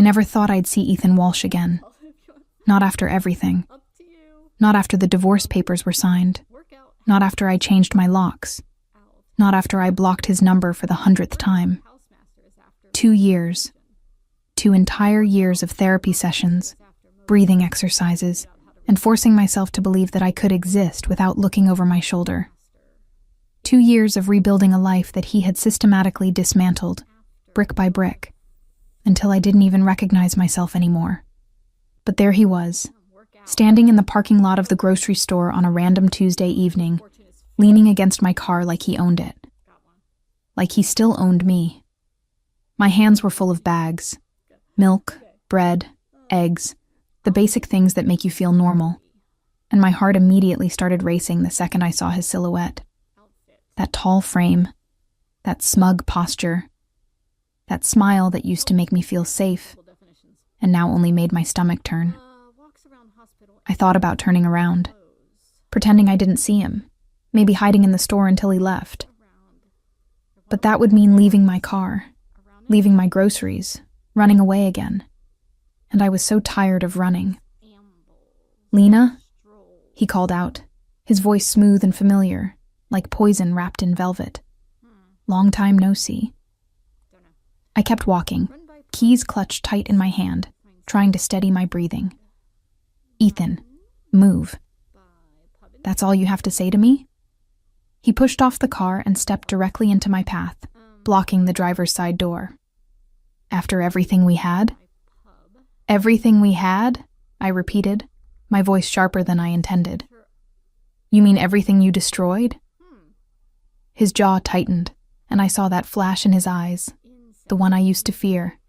I never thought I'd see Ethan Walsh again. Not after everything. Not after the divorce papers were signed. Not after I changed my locks. Not after I blocked his number for the 100th time. 2 years. 2 entire years of therapy sessions, breathing exercises, and forcing myself to believe that I could exist without looking over my shoulder. 2 years of rebuilding a life that he had systematically dismantled, brick by brick, until I didn't even recognize myself anymore. But there he was, standing in the parking lot of the grocery store on a random Tuesday evening, leaning against my car like he owned it. Like he still owned me. My hands were full of bags. Milk, bread, eggs, the basic things that make you feel normal. And my heart immediately started racing the second I saw his silhouette. That tall frame, that smug posture, that smile that used to make me feel safe, and now only made my stomach turn. I thought about turning around, pretending I didn't see him, maybe hiding in the store until he left. But that would mean leaving my car, leaving my groceries, running away again. And I was so tired of running. "Lena?" he called out, his voice smooth and familiar, like poison wrapped in velvet. Long time no see. I kept walking, keys clutched tight in my hand, trying to steady my breathing. "Ethan, move. That's all you have to say to me?" He pushed off the car and stepped directly into my path, blocking the driver's side door. "After everything we had?" "Everything we had?" I repeated, my voice sharper than I intended. "You mean everything you destroyed?" His jaw tightened, and I saw that flash in his eyes, the one I used to fear,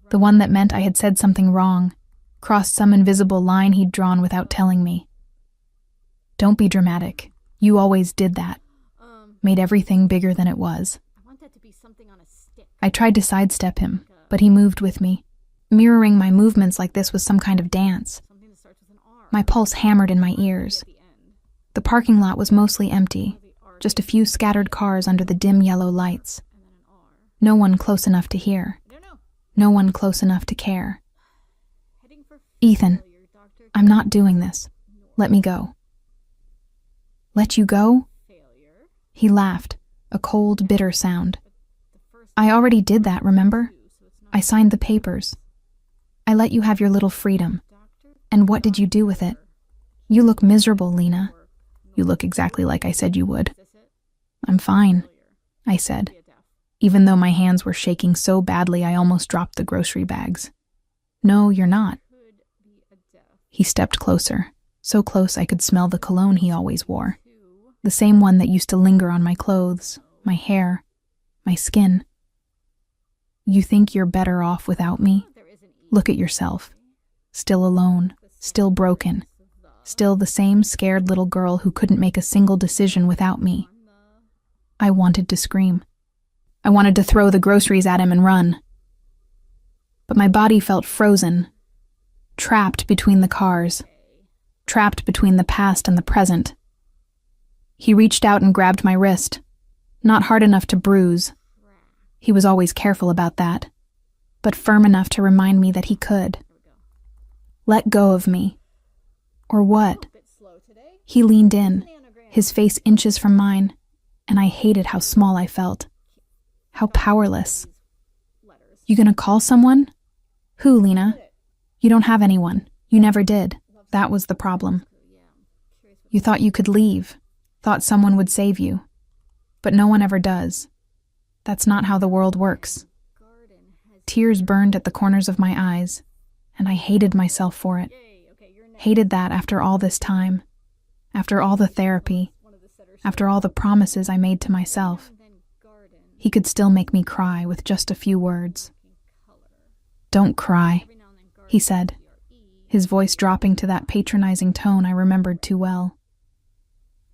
the one that meant I had said something wrong, crossed some invisible line he'd drawn without telling me. "Don't be dramatic. You always did that. Made everything bigger than it was." I tried to sidestep him, but he moved with me, mirroring my movements like this was some kind of dance. My pulse hammered in my ears. The parking lot was mostly empty, just a few scattered cars under the dim yellow lights. No one close enough to hear. No one close enough to care. "Ethan, I'm not doing this. Let me go." "Let you go?" He laughed, a cold, bitter sound. "I already did that, remember? I signed the papers. I let you have your little freedom. And what did you do with it? You look miserable, Lena. You look exactly like I said you would." "I'm fine," I said, even though my hands were shaking so badly I almost dropped the grocery bags. "No, you're not." He stepped closer, so close I could smell the cologne he always wore, the same one that used to linger on my clothes, my hair, my skin. "You think you're better off without me? Look at yourself. Still alone, still broken, still the same scared little girl who couldn't make a single decision without me." I wanted to scream. I wanted to throw the groceries at him and run. But my body felt frozen, trapped between the cars, trapped between the past and the present. He reached out and grabbed my wrist, not hard enough to bruise. He was always careful about that, but firm enough to remind me that he could. "Let go of me." Or what? He leaned in, his face inches from mine, and I hated how small I felt. How powerless. "You gonna call someone?" "Who, Lena?" "You don't have anyone. You never did. That was the problem. You thought you could leave, thought someone would save you. But no one ever does. That's not how the world works." Tears burned at the corners of my eyes, and I hated myself for it. Hated that after all this time, after all the therapy, after all the promises I made to myself. He could still make me cry with just a few words. "Don't cry," he said, his voice dropping to that patronizing tone I remembered too well.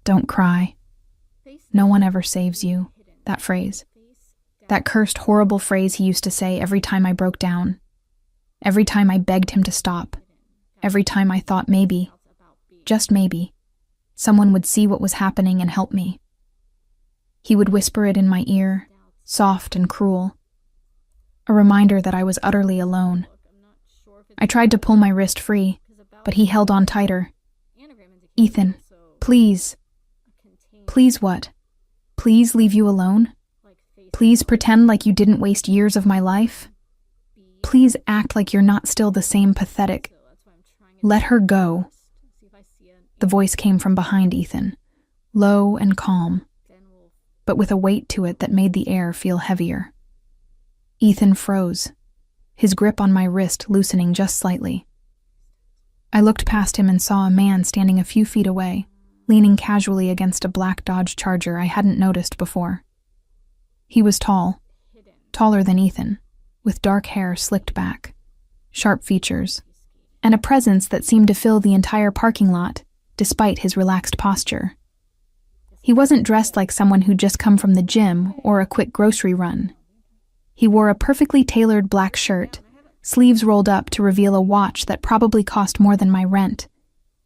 "Don't cry. No one ever saves you." That phrase. That cursed, horrible phrase he used to say every time I broke down. Every time I begged him to stop. Every time I thought maybe, just maybe, someone would see what was happening and help me. He would whisper it in my ear, soft and cruel. A reminder that I was utterly alone, I tried to pull my wrist free, but he held on tighter. Ethan, please. Please what? Please leave you alone? Please pretend like you didn't waste years of my life? Please act like you're not still the same pathetic. Let her go. The voice came from behind Ethan, low and calm, but with a weight to it that made the air feel heavier. Ethan froze, his grip on my wrist loosening just slightly. I looked past him and saw a man standing a few feet away, leaning casually against a black Dodge Charger I hadn't noticed before. He was tall, taller than Ethan, with dark hair slicked back, sharp features, and a presence that seemed to fill the entire parking lot, despite his relaxed posture. He wasn't dressed like someone who'd just come from the gym or a quick grocery run. He wore a perfectly tailored black shirt, sleeves rolled up to reveal a watch that probably cost more than my rent,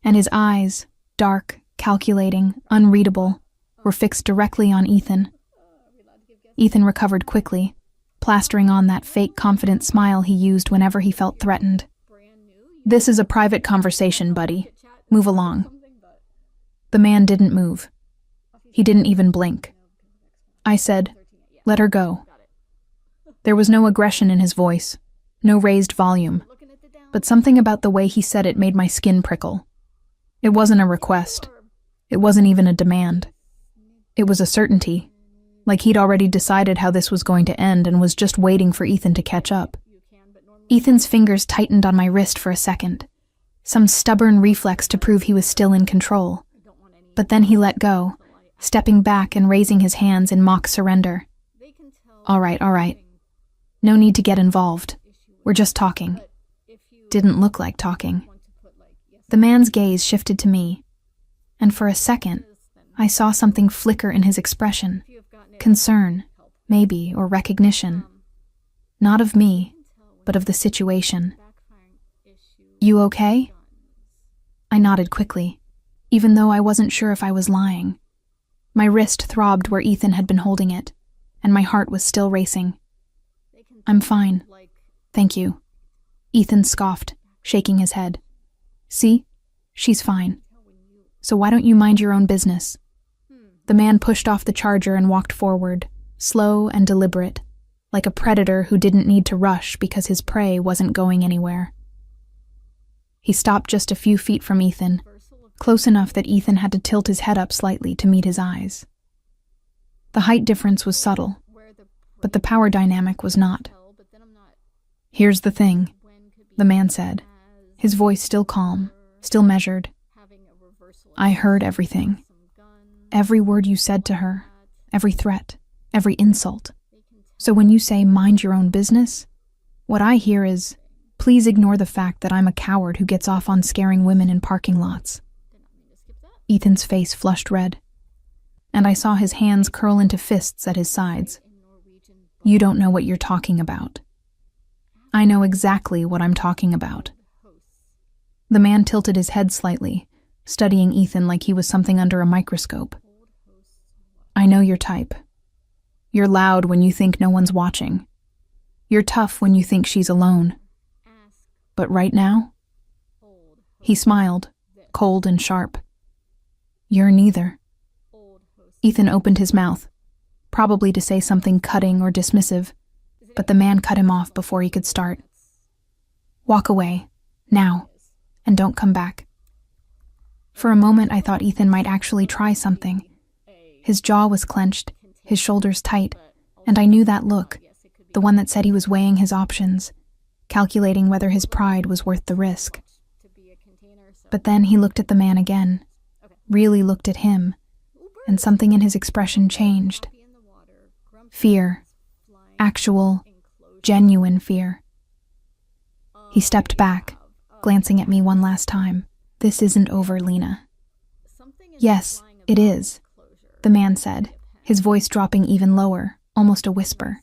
and his eyes, dark, calculating, unreadable, were fixed directly on Ethan. Ethan recovered quickly, plastering on that fake confident smile he used whenever he felt threatened. "This is a private conversation, buddy. Move along." The man didn't move. He didn't even blink. I said, "Let her go." There was no aggression in his voice, no raised volume, but something about the way he said it made my skin prickle. It wasn't a request. It wasn't even a demand. It was a certainty, like he'd already decided how this was going to end and was just waiting for Ethan to catch up. Ethan's fingers tightened on my wrist for a second, some stubborn reflex to prove he was still in control. But then he let go, stepping back and raising his hands in mock surrender. All right. No need to get involved. We're just talking." Didn't look like talking. The man's gaze shifted to me, and for a second, I saw something flicker in his expression. Concern, maybe, or recognition. Not of me, but of the situation. "You okay?" I nodded quickly, even though I wasn't sure if I was lying. My wrist throbbed where Ethan had been holding it, and my heart was still racing. "I'm fine. Thank you." Ethan scoffed, shaking his head. "See? She's fine. So why don't you mind your own business?" The man pushed off the Charger and walked forward, slow and deliberate, like a predator who didn't need to rush because his prey wasn't going anywhere. He stopped just a few feet from Ethan, close enough that Ethan had to tilt his head up slightly to meet his eyes. The height difference was subtle, but the power dynamic was not. "Here's the thing," the man said, his voice still calm, still measured. "I heard everything. Every word you said to her, every threat, every insult. So when you say, 'mind your own business,' what I hear is, please ignore the fact that I'm a coward who gets off on scaring women in parking lots." Ethan's face flushed red, and I saw his hands curl into fists at his sides. "You don't know what you're talking about." "I know exactly what I'm talking about." The man tilted his head slightly, studying Ethan like he was something under a microscope. "I know your type. You're loud when you think no one's watching. You're tough when you think she's alone. But right now?" He smiled, cold and sharp. "You're neither." Ethan opened his mouth, probably to say something cutting or dismissive, but the man cut him off before he could start. "Walk away, now, and don't come back." For a moment I thought Ethan might actually try something. His jaw was clenched, his shoulders tight, and I knew that look, the one that said he was weighing his options, calculating whether his pride was worth the risk. But then he looked at the man again, really looked at him, and something in his expression changed. Fear. Actual, genuine fear. He stepped back, glancing at me one last time. "This isn't over, Lena." "Yes, it is," the man said, his voice dropping even lower, almost a whisper.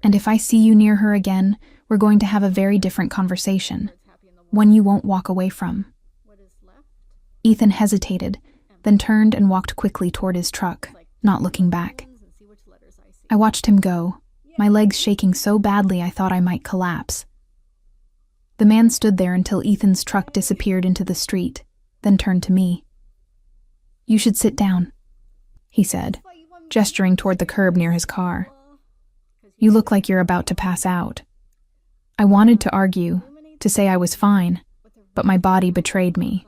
"And if I see you near her again, we're going to have a very different conversation, one you won't walk away from." Ethan hesitated, then turned and walked quickly toward his truck, not looking back. I watched him go, my legs shaking so badly I thought I might collapse. The man stood there until Ethan's truck disappeared into the street, then turned to me. "You should sit down," he said, gesturing toward the curb near his car. "You look like you're about to pass out." I wanted to argue, to say I was fine, but my body betrayed me.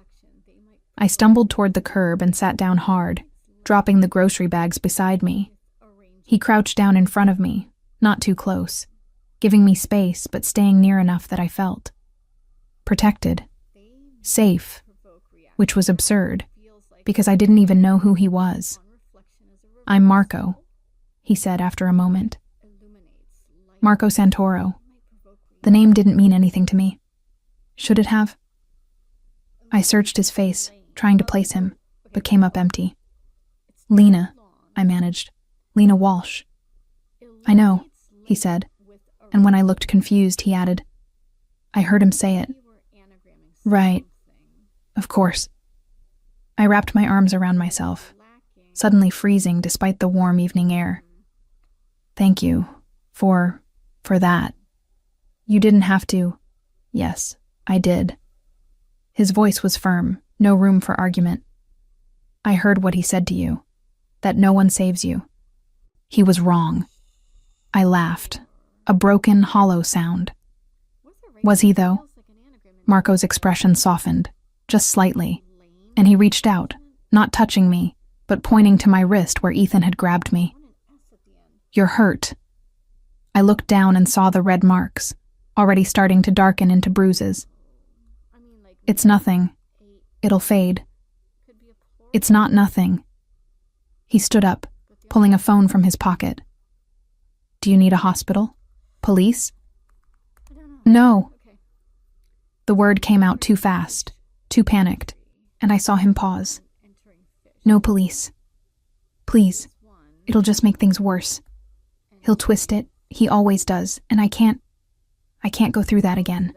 I stumbled toward the curb and sat down hard, dropping the grocery bags beside me. He crouched down in front of me, not too close, giving me space but staying near enough that I felt protected, safe, which was absurd, because I didn't even know who he was. "I'm Marco," he said after a moment. "Marco Santoro." The name didn't mean anything to me. Should it have? I searched his face, trying to place him, but came up empty. "Lena," I managed. "Lena Walsh." "I know," he said, and when I looked confused, he added, "I heard him say it." "Right. Of course." I wrapped my arms around myself, suddenly freezing despite the warm evening air. "Thank you for that. You didn't have to." "Yes, I did." His voice was firm, no room for argument. "I heard what he said to you, that no one saves you." He was wrong. I laughed, a broken, hollow sound. Was he, though? Marco's expression softened, just slightly, and he reached out, not touching me, but pointing to my wrist where Ethan had grabbed me. "You're hurt." I looked down and saw the red marks, already starting to darken into bruises. "It's nothing. It'll fade." "It's not nothing." He stood up, pulling a phone from his pocket. "Do you need a hospital? Police?" "No." The word came out too fast, too panicked, and I saw him pause. "No police. Please. It'll just make things worse. He'll twist it. He always does, and I can't go through that again."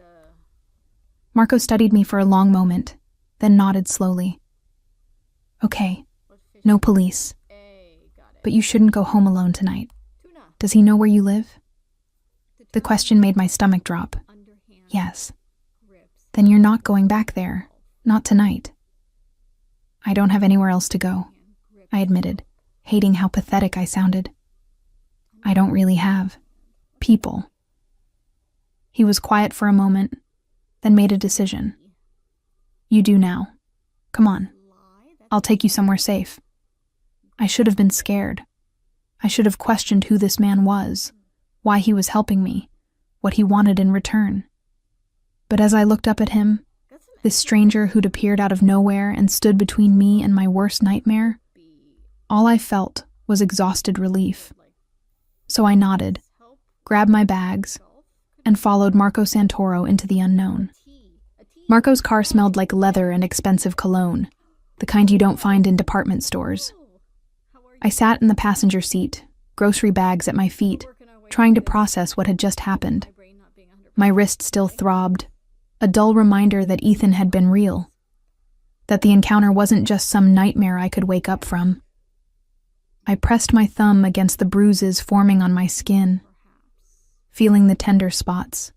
Marco studied me for a long moment, then nodded slowly. "Okay, no police. But you shouldn't go home alone tonight. Does he know where you live?" The question made my stomach drop. "Yes." "Then you're not going back there. Not tonight." "I don't have anywhere else to go," I admitted, hating how pathetic I sounded. "I don't really have people." He was quiet for a moment, then made a decision. "You do now. Come on. I'll take you somewhere safe." I should have been scared. I should have questioned who this man was, why he was helping me, what he wanted in return. But as I looked up at him, this stranger who'd appeared out of nowhere and stood between me and my worst nightmare, all I felt was exhausted relief. So I nodded, grabbed my bags, and followed Marco Santoro into the unknown. Marco's car smelled like leather and expensive cologne, the kind you don't find in department stores. I sat in the passenger seat, grocery bags at my feet, trying to process what had just happened. My wrist still throbbed, a dull reminder that Ethan had been real, that the encounter wasn't just some nightmare I could wake up from. I pressed my thumb against the bruises forming on my skin, feeling the tender spots,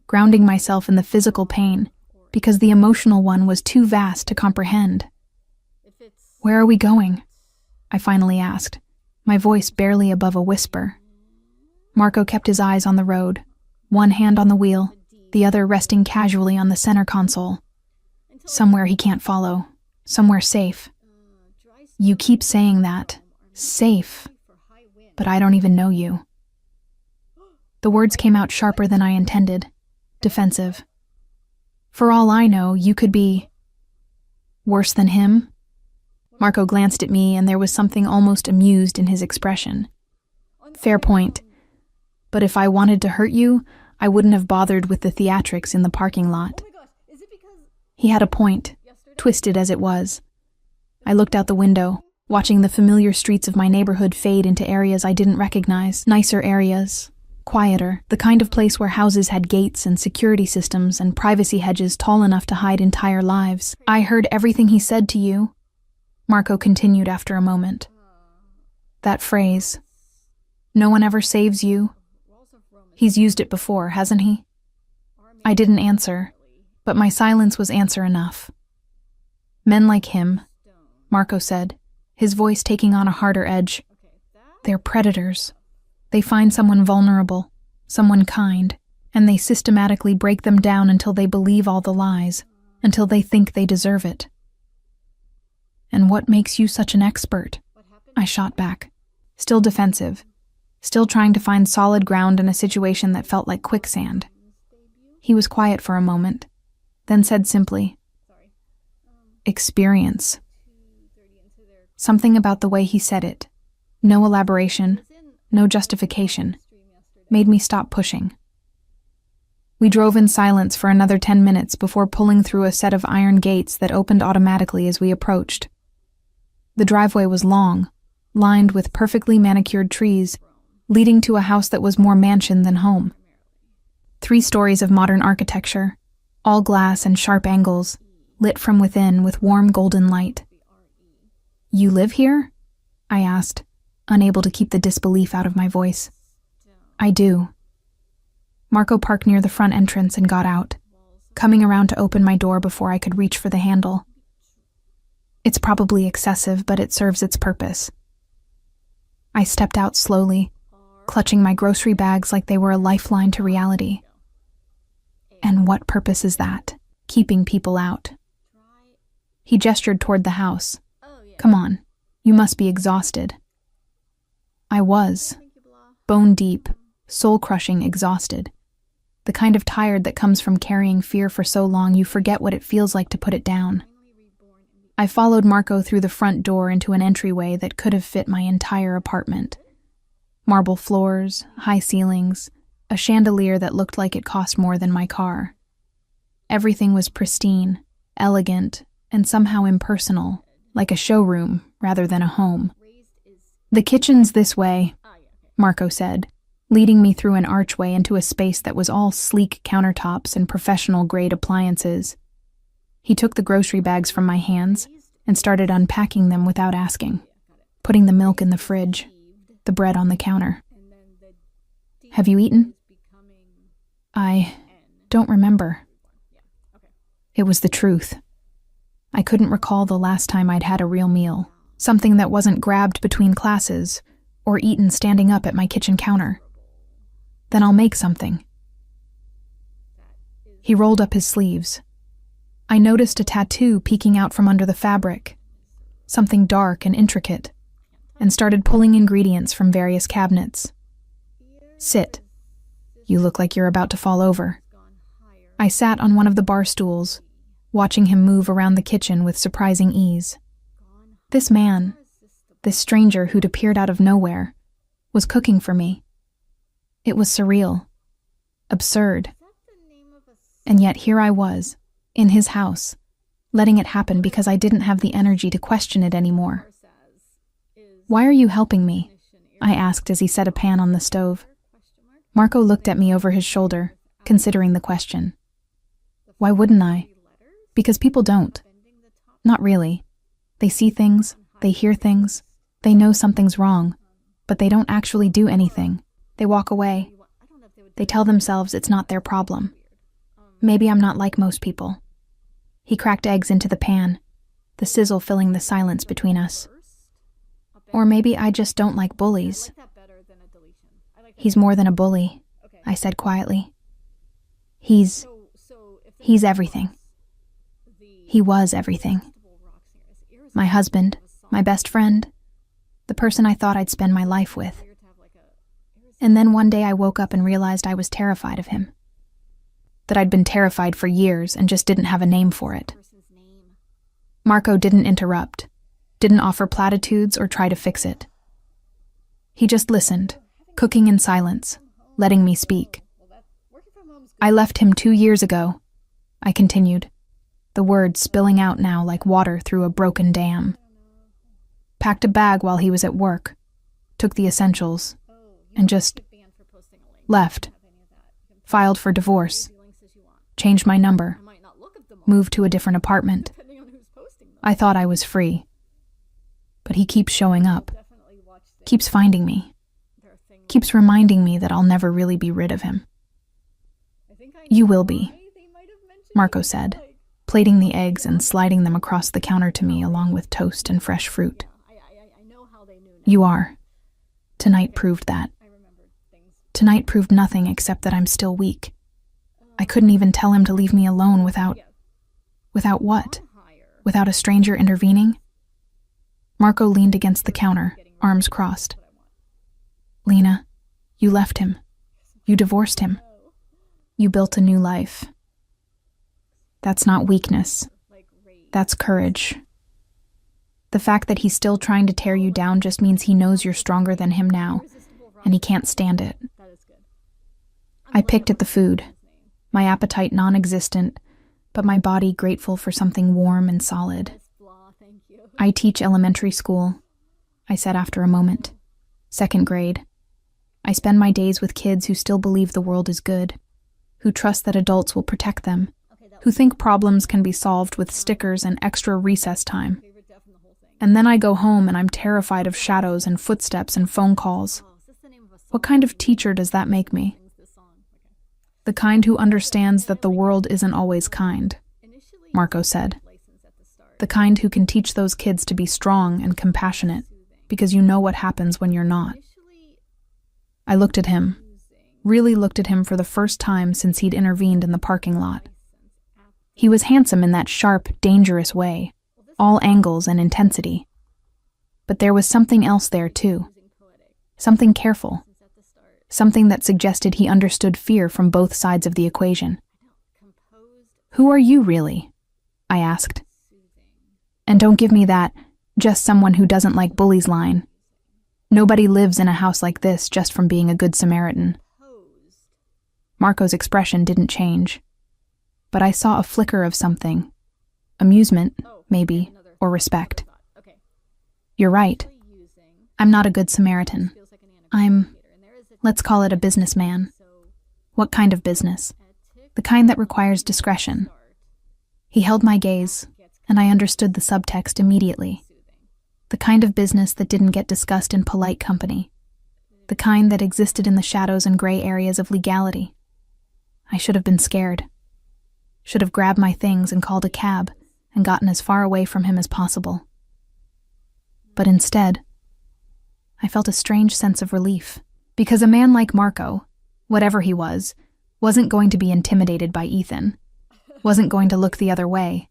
grounding myself in the physical pain because the emotional one was too vast to comprehend. "Where are we going?" I finally asked, my voice barely above a whisper. Marco kept his eyes on the road, one hand on the wheel, the other resting casually on the center console. "Somewhere he can't follow, somewhere safe." "You keep saying that. Safe. But I don't even know you." The words came out sharper than I intended, defensive. "For all I know, you could be worse than him." Marco glanced at me, and there was something almost amused in his expression. "Fair point. But if I wanted to hurt you, I wouldn't have bothered with the theatrics in the parking lot." He had a point, twisted as it was. I looked out the window, watching the familiar streets of my neighborhood fade into areas I didn't recognize, nicer areas, quieter, the kind of place where houses had gates and security systems and privacy hedges tall enough to hide entire lives. "I heard everything he said to you," Marco continued after a moment. "That phrase, 'No one ever saves you.' He's used it before, hasn't he?" I didn't answer, but my silence was answer enough. Men like him, Marco said, his voice taking on a harder edge. They're predators. They find someone vulnerable, someone kind, and they systematically break them down until they believe all the lies, until they think they deserve it. And what makes you such an expert? I shot back, still defensive, still trying to find solid ground in a situation that felt like quicksand. He was quiet for a moment, then said simply, experience. Something about the way he said it, no elaboration, no justification, made me stop pushing. We drove in silence for another 10 minutes before pulling through a set of iron gates that opened automatically as we approached. The driveway was long, lined with perfectly manicured trees, leading to a house that was more mansion than home. 3 stories of modern architecture, all glass and sharp angles, lit from within with warm golden light. You live here? I asked, unable to keep the disbelief out of my voice. I do. Marco parked near the front entrance and got out, coming around to open my door before I could reach for the handle. It's probably excessive, but it serves its purpose. I stepped out slowly, clutching my grocery bags like they were a lifeline to reality. And what purpose is that? Keeping people out. He gestured toward the house. Come on, you must be exhausted. I was, bone deep, soul-crushing exhausted. The kind of tired that comes from carrying fear for so long you forget what it feels like to put it down. I followed Marco through the front door into an entryway that could have fit my entire apartment. Marble floors, high ceilings, a chandelier that looked like it cost more than my car. Everything was pristine, elegant, and somehow impersonal, like a showroom rather than a home. The kitchen's this way, Marco said, leading me through an archway into a space that was all sleek countertops and professional-grade appliances. He took the grocery bags from my hands and started unpacking them without asking, putting the milk in the fridge, the bread on the counter. Have you eaten? I don't remember. It was the truth. I couldn't recall the last time I'd had a real meal, something that wasn't grabbed between classes or eaten standing up at my kitchen counter. Then I'll make something. He rolled up his sleeves. I noticed a tattoo peeking out from under the fabric, something dark and intricate, and started pulling ingredients from various cabinets. Sit. You look like you're about to fall over. I sat on one of the bar stools, watching him move around the kitchen with surprising ease. This man, this stranger who'd appeared out of nowhere, was cooking for me. It was surreal, absurd. And yet here I was, in his house, letting it happen because I didn't have the energy to question it anymore. Why are you helping me? I asked as he set a pan on the stove. Marco looked at me over his shoulder, considering the question. Why wouldn't I? Because people don't. Not really. They see things, they hear things, they know something's wrong, but they don't actually do anything. They walk away. They tell themselves it's not their problem. Maybe I'm not like most people. He cracked eggs into the pan, the sizzle filling the silence between us. Or maybe I just don't like bullies. He's more than a bully, I said quietly. He's everything. He was everything. My husband, my best friend, the person I thought I'd spend my life with. And then one day I woke up and realized I was terrified of him. That I'd been terrified for years and just didn't have a name for it. Marco didn't interrupt, didn't offer platitudes or try to fix it. He just listened, cooking in silence, letting me speak. I left him 2 years ago, I continued, the words spilling out now like water through a broken dam. Packed a bag while he was at work, took the essentials, and just left. Filed for divorce, changed my number, moved to a different apartment. I thought I was free. But he keeps showing up, keeps finding me, keeps reminding me that I'll never really be rid of him. You will be, Marco said, plating the eggs and sliding them across the counter to me along with toast and fresh fruit. You are. Tonight proved that. Tonight proved nothing except that I'm still weak. I couldn't even tell him to leave me alone without what? Without a stranger intervening? Marco leaned against the counter, arms crossed. Lena, you left him. You divorced him. You built a new life. That's not weakness. That's courage. The fact that he's still trying to tear you down just means he knows you're stronger than him now, and he can't stand it. I picked at the food, my appetite non-existent, but my body grateful for something warm and solid. I teach elementary school, I said after a moment. 2nd grade. I spend my days with kids who still believe the world is good, who trust that adults will protect them, who think problems can be solved with stickers and extra recess time. And then I go home and I'm terrified of shadows and footsteps and phone calls. What kind of teacher does that make me? The kind who understands that the world isn't always kind, Marco said. The kind who can teach those kids to be strong and compassionate, because you know what happens when you're not. I looked at him, really looked at him for the first time since he'd intervened in the parking lot. He was handsome in that sharp, dangerous way, all angles and intensity. But there was something else there too. Something careful. Something that suggested he understood fear from both sides of the equation. Who are you really? I asked. And don't give me that, just someone who doesn't like bullies line. Nobody lives in a house like this just from being a good Samaritan. Marco's expression didn't change. But I saw a flicker of something. Amusement, maybe, or respect. You're right. I'm not a good Samaritan. Let's call it a businessman. What kind of business? The kind that requires discretion. He held my gaze, and I understood the subtext immediately. The kind of business that didn't get discussed in polite company. The kind that existed in the shadows and gray areas of legality. I should have been scared. Should have grabbed my things and called a cab and gotten as far away from him as possible. But instead, I felt a strange sense of relief. Because a man like Marco, whatever he was, wasn't going to be intimidated by Ethan, wasn't going to look the other way,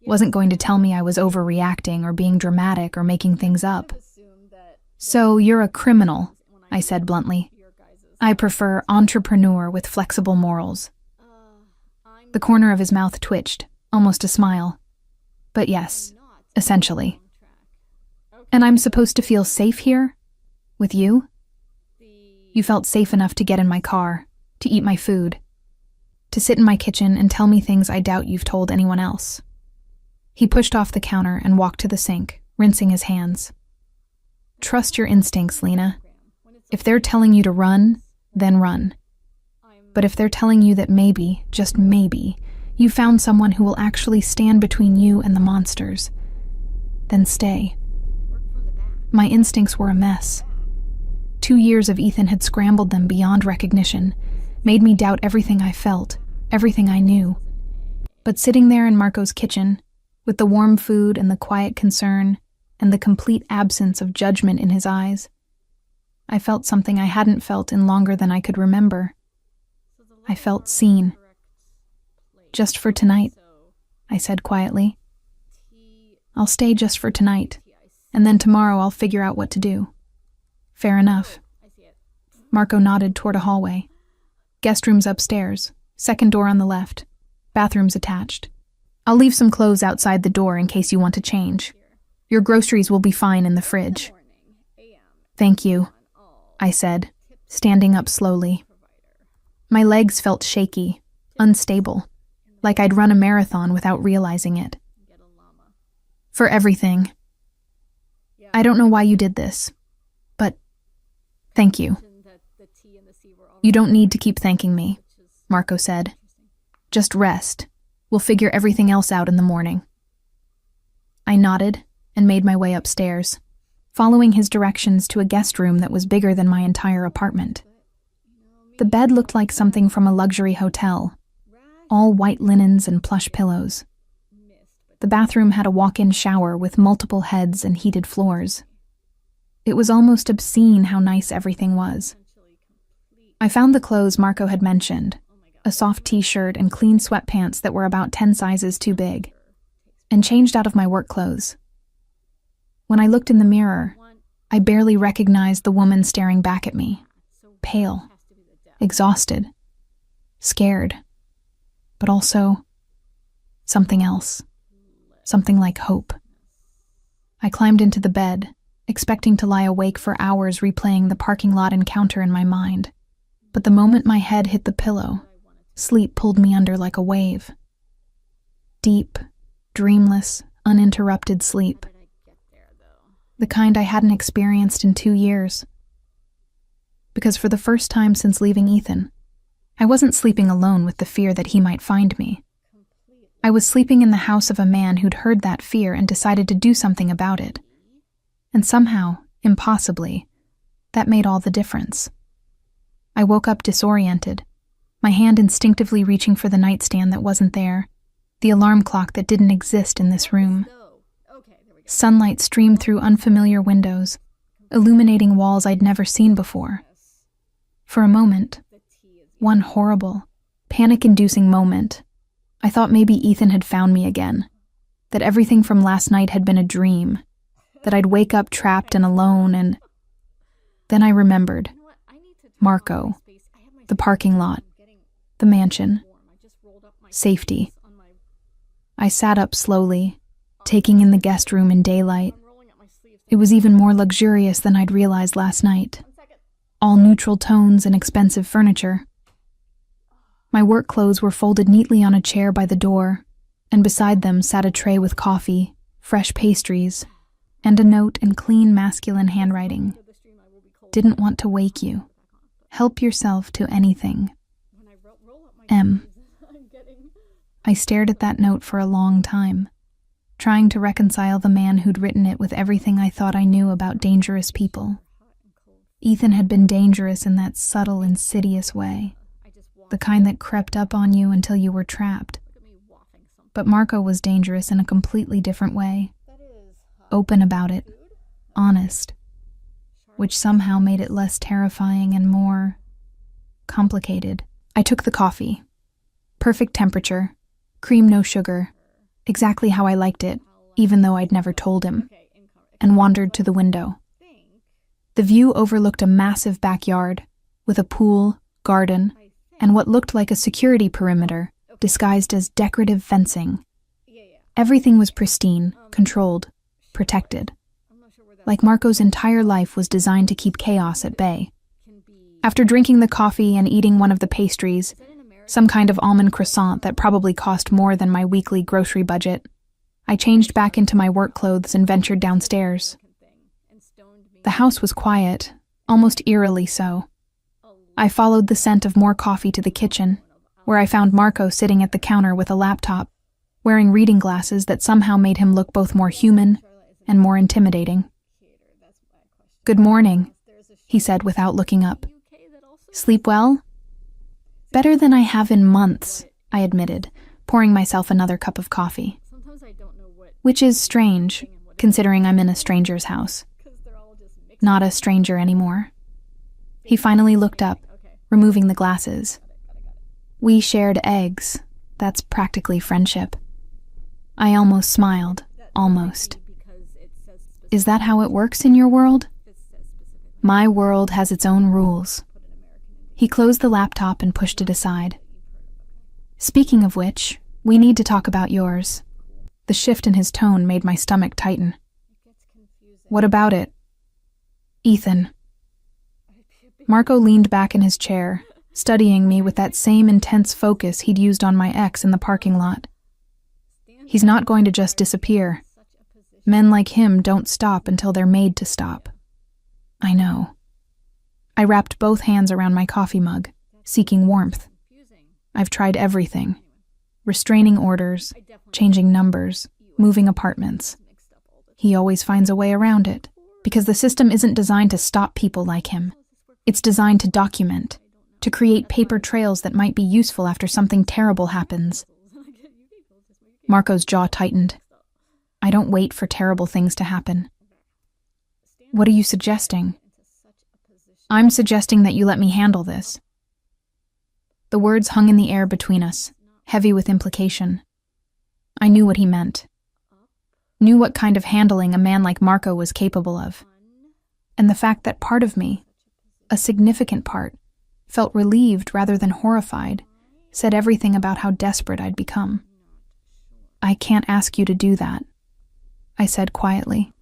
wasn't going to tell me I was overreacting or being dramatic or making things up. So you're a criminal, I said bluntly. I prefer entrepreneur with flexible morals. The corner of his mouth twitched, almost a smile. But yes, essentially. And I'm supposed to feel safe here? With you? You felt safe enough to get in my car, to eat my food, to sit in my kitchen and tell me things I doubt you've told anyone else. He pushed off the counter and walked to the sink, rinsing his hands. Trust your instincts, Lena. If they're telling you to run, then run. But if they're telling you that maybe, just maybe, you found someone who will actually stand between you and the monsters, then stay. My instincts were a mess. 2 years of Ethan had scrambled them beyond recognition, made me doubt everything I felt, everything I knew. But sitting there in Marco's kitchen, with the warm food and the quiet concern, and the complete absence of judgment in his eyes, I felt something I hadn't felt in longer than I could remember. I felt seen. Just for tonight, I said quietly. I'll stay just for tonight, and then tomorrow I'll figure out what to do. Fair enough. Marco nodded toward a hallway. Guest rooms upstairs, 2nd door on the left, bathrooms attached. I'll leave some clothes outside the door in case you want to change. Your groceries will be fine in the fridge. Thank you, I said, standing up slowly. My legs felt shaky, unstable, like I'd run a marathon without realizing it. For everything. I don't know why you did this, but thank you. You don't need to keep thanking me, Marco said. Just rest. We'll figure everything else out in the morning. I nodded and made my way upstairs, following his directions to a guest room that was bigger than my entire apartment. The bed looked like something from a luxury hotel, all white linens and plush pillows. The bathroom had a walk-in shower with multiple heads and heated floors. It was almost obscene how nice everything was. I found the clothes Marco had mentioned, a soft t-shirt and clean sweatpants that were about 10 sizes too big, and changed out of my work clothes. When I looked in the mirror, I barely recognized the woman staring back at me, pale, exhausted, scared, but also something else, something like hope. I climbed into the bed, expecting to lie awake for hours replaying the parking lot encounter in my mind. But the moment my head hit the pillow, sleep pulled me under like a wave. Deep, dreamless, uninterrupted sleep. The kind I hadn't experienced in 2 years. Because for the first time since leaving Ethan, I wasn't sleeping alone with the fear that he might find me. I was sleeping in the house of a man who'd heard that fear and decided to do something about it. And somehow, impossibly, that made all the difference. I woke up disoriented, my hand instinctively reaching for the nightstand that wasn't there, the alarm clock that didn't exist in this room. Sunlight streamed through unfamiliar windows, illuminating walls I'd never seen before. For a moment, one horrible, panic-inducing moment, I thought maybe Ethan had found me again, that everything from last night had been a dream, that I'd wake up trapped and alone, and then I remembered. Marco, the parking lot, the mansion, safety. I sat up slowly, taking in the guest room in daylight. It was even more luxurious than I'd realized last night. All neutral tones and expensive furniture. My work clothes were folded neatly on a chair by the door, and beside them sat a tray with coffee, fresh pastries, and a note in clean masculine handwriting. Didn't want to wake you. Help yourself to anything. M. I stared at that note for a long time, trying to reconcile the man who'd written it with everything I thought I knew about dangerous people. Ethan had been dangerous in that subtle, insidious way, the kind that crept up on you until you were trapped. But Marco was dangerous in a completely different way, open about it, honest, which somehow made it less terrifying and more complicated. I took the coffee. Perfect temperature, cream no sugar, exactly how I liked it, even though I'd never told him, and wandered to the window. The view overlooked a massive backyard, with a pool, garden, and what looked like a security perimeter, disguised as decorative fencing. Everything was pristine, controlled, protected. Like Marco's entire life was designed to keep chaos at bay. After drinking the coffee and eating one of the pastries, some kind of almond croissant that probably cost more than my weekly grocery budget, I changed back into my work clothes and ventured downstairs. The house was quiet, almost eerily so. I followed the scent of more coffee to the kitchen, where I found Marco sitting at the counter with a laptop, wearing reading glasses that somehow made him look both more human and more intimidating. "Good morning," he said without looking up. "Sleep well?" "Better than I have in months," I admitted, pouring myself another cup of coffee. Which is strange, considering I'm in a stranger's house. Not a stranger anymore. He finally looked up, removing the glasses. "We shared eggs. That's practically friendship." I almost smiled, almost. "Is that how it works in your world?" "My world has its own rules." He closed the laptop and pushed it aside. "Speaking of which, we need to talk about yours." The shift in his tone made my stomach tighten. "What about it?" "Ethan." Marco leaned back in his chair, studying me with that same intense focus he'd used on my ex in the parking lot. "He's not going to just disappear. Men like him don't stop until they're made to stop." "I know." I wrapped both hands around my coffee mug, seeking warmth. "I've tried everything. Restraining orders, changing numbers, moving apartments. He always finds a way around it, because the system isn't designed to stop people like him. It's designed to document, to create paper trails that might be useful after something terrible happens. Marco's jaw tightened. I don't wait for terrible things to happen. What are you suggesting? I'm suggesting that you let me handle this. The words hung in the air between us, heavy with implication. I knew what he meant. Knew what kind of handling a man like Marco was capable of. And the fact that part of me, a significant part, felt relieved rather than horrified, said everything about how desperate I'd become. I can't ask you to do that, I said quietly.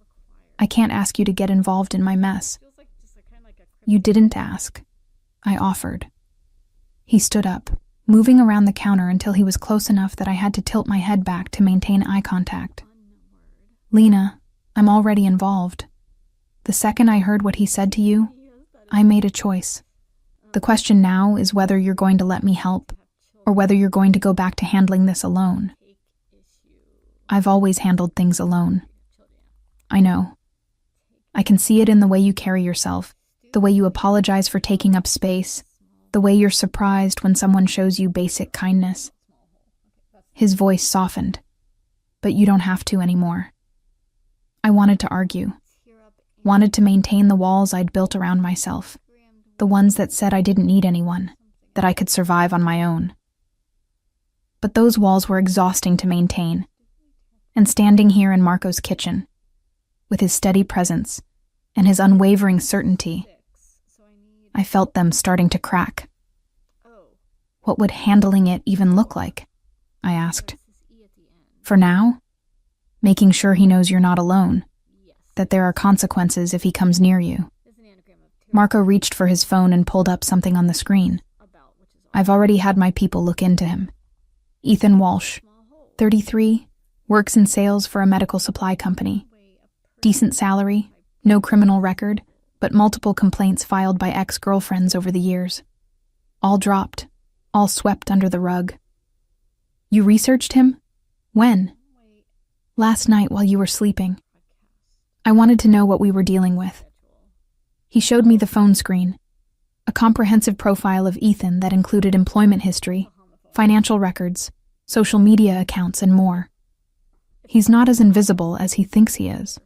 I can't ask you to get involved in my mess. You didn't ask. I offered. He stood up, moving around the counter until he was close enough that I had to tilt my head back to maintain eye contact. Lena, I'm already involved. The second I heard what he said to you, I made a choice. The question now is whether you're going to let me help, or whether you're going to go back to handling this alone. I've always handled things alone. I know. I can see it in the way you carry yourself, the way you apologize for taking up space, the way you're surprised when someone shows you basic kindness. His voice softened. But you don't have to anymore. I wanted to argue. Wanted to maintain the walls I'd built around myself. The ones that said I didn't need anyone, that I could survive on my own. But those walls were exhausting to maintain. And standing here in Marco's kitchen, with his steady presence and his unwavering certainty, I felt them starting to crack. What would handling it even look like? I asked. For now, making sure he knows you're not alone, that there are consequences if he comes near you. Marco reached for his phone and pulled up something on the screen. I've already had my people look into him. Ethan Walsh, 33, works in sales for a medical supply company. Decent salary, no criminal record, but multiple complaints filed by ex-girlfriends over the years. All dropped, all swept under the rug. You researched him? When? Last night while you were sleeping. I wanted to know what we were dealing with. He showed me the phone screen, a comprehensive profile of Ethan that included employment history, financial records, social media accounts, and more. He's not as invisible as he thinks he is.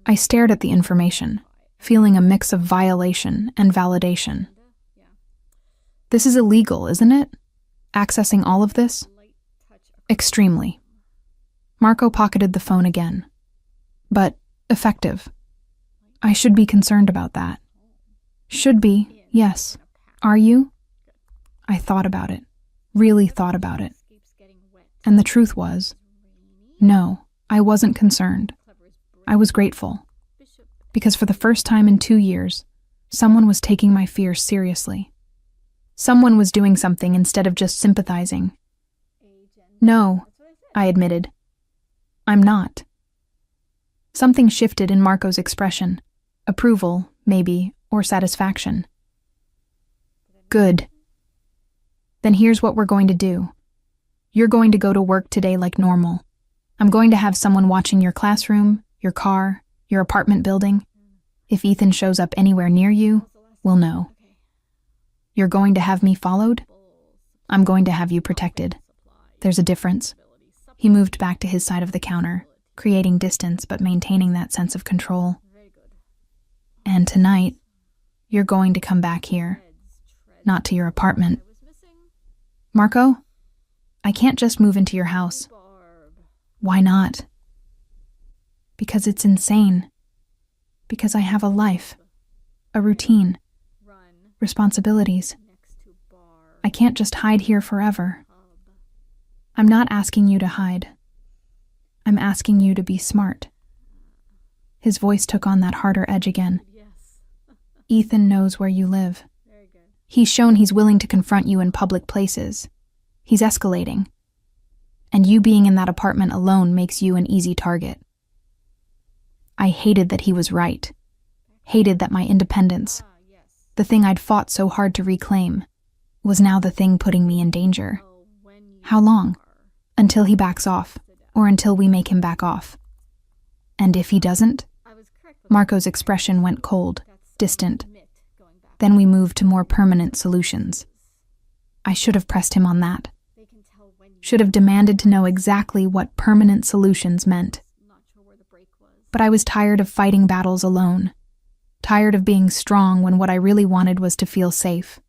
I stared at the information, feeling a mix of violation and validation. This is illegal, isn't it? Accessing all of this? Extremely. Marco pocketed the phone again. But effective. I should be concerned about that. Should be, yes. Are you? I thought about it. Really thought about it. And the truth was, no, I wasn't concerned. I was grateful. Because for the first time in 2 years, someone was taking my fears seriously. Someone was doing something instead of just sympathizing. No, I admitted. I'm not. Something shifted in Marco's expression. Approval, maybe, or satisfaction. Good. Then here's what we're going to do. You're going to go to work today like normal. I'm going to have someone watching your classroom, your car, your apartment building. If Ethan shows up anywhere near you, we'll know. You're going to have me followed? I'm going to have you protected. There's a difference. He moved back to his side of the counter, creating distance but maintaining that sense of control. And tonight, you're going to come back here, not to your apartment. Marco, I can't just move into your house. Why not? Because it's insane. Because I have a life, a routine, responsibilities. I can't just hide here forever. I'm not asking you to hide. I'm asking you to be smart. His voice took on that harder edge again. Ethan knows where you live. He's shown he's willing to confront you in public places. He's escalating. And you being in that apartment alone makes you an easy target. I hated that he was right. Hated that my independence, the thing I'd fought so hard to reclaim, was now the thing putting me in danger. How long? Until he backs off, or until we make him back off. And if he doesn't? Marco's expression went cold, distant. Then we moved to more permanent solutions. I should have pressed him on that. Should have demanded to know exactly what permanent solutions meant. But I was tired of fighting battles alone. Tired of being strong when what I really wanted was to feel safe.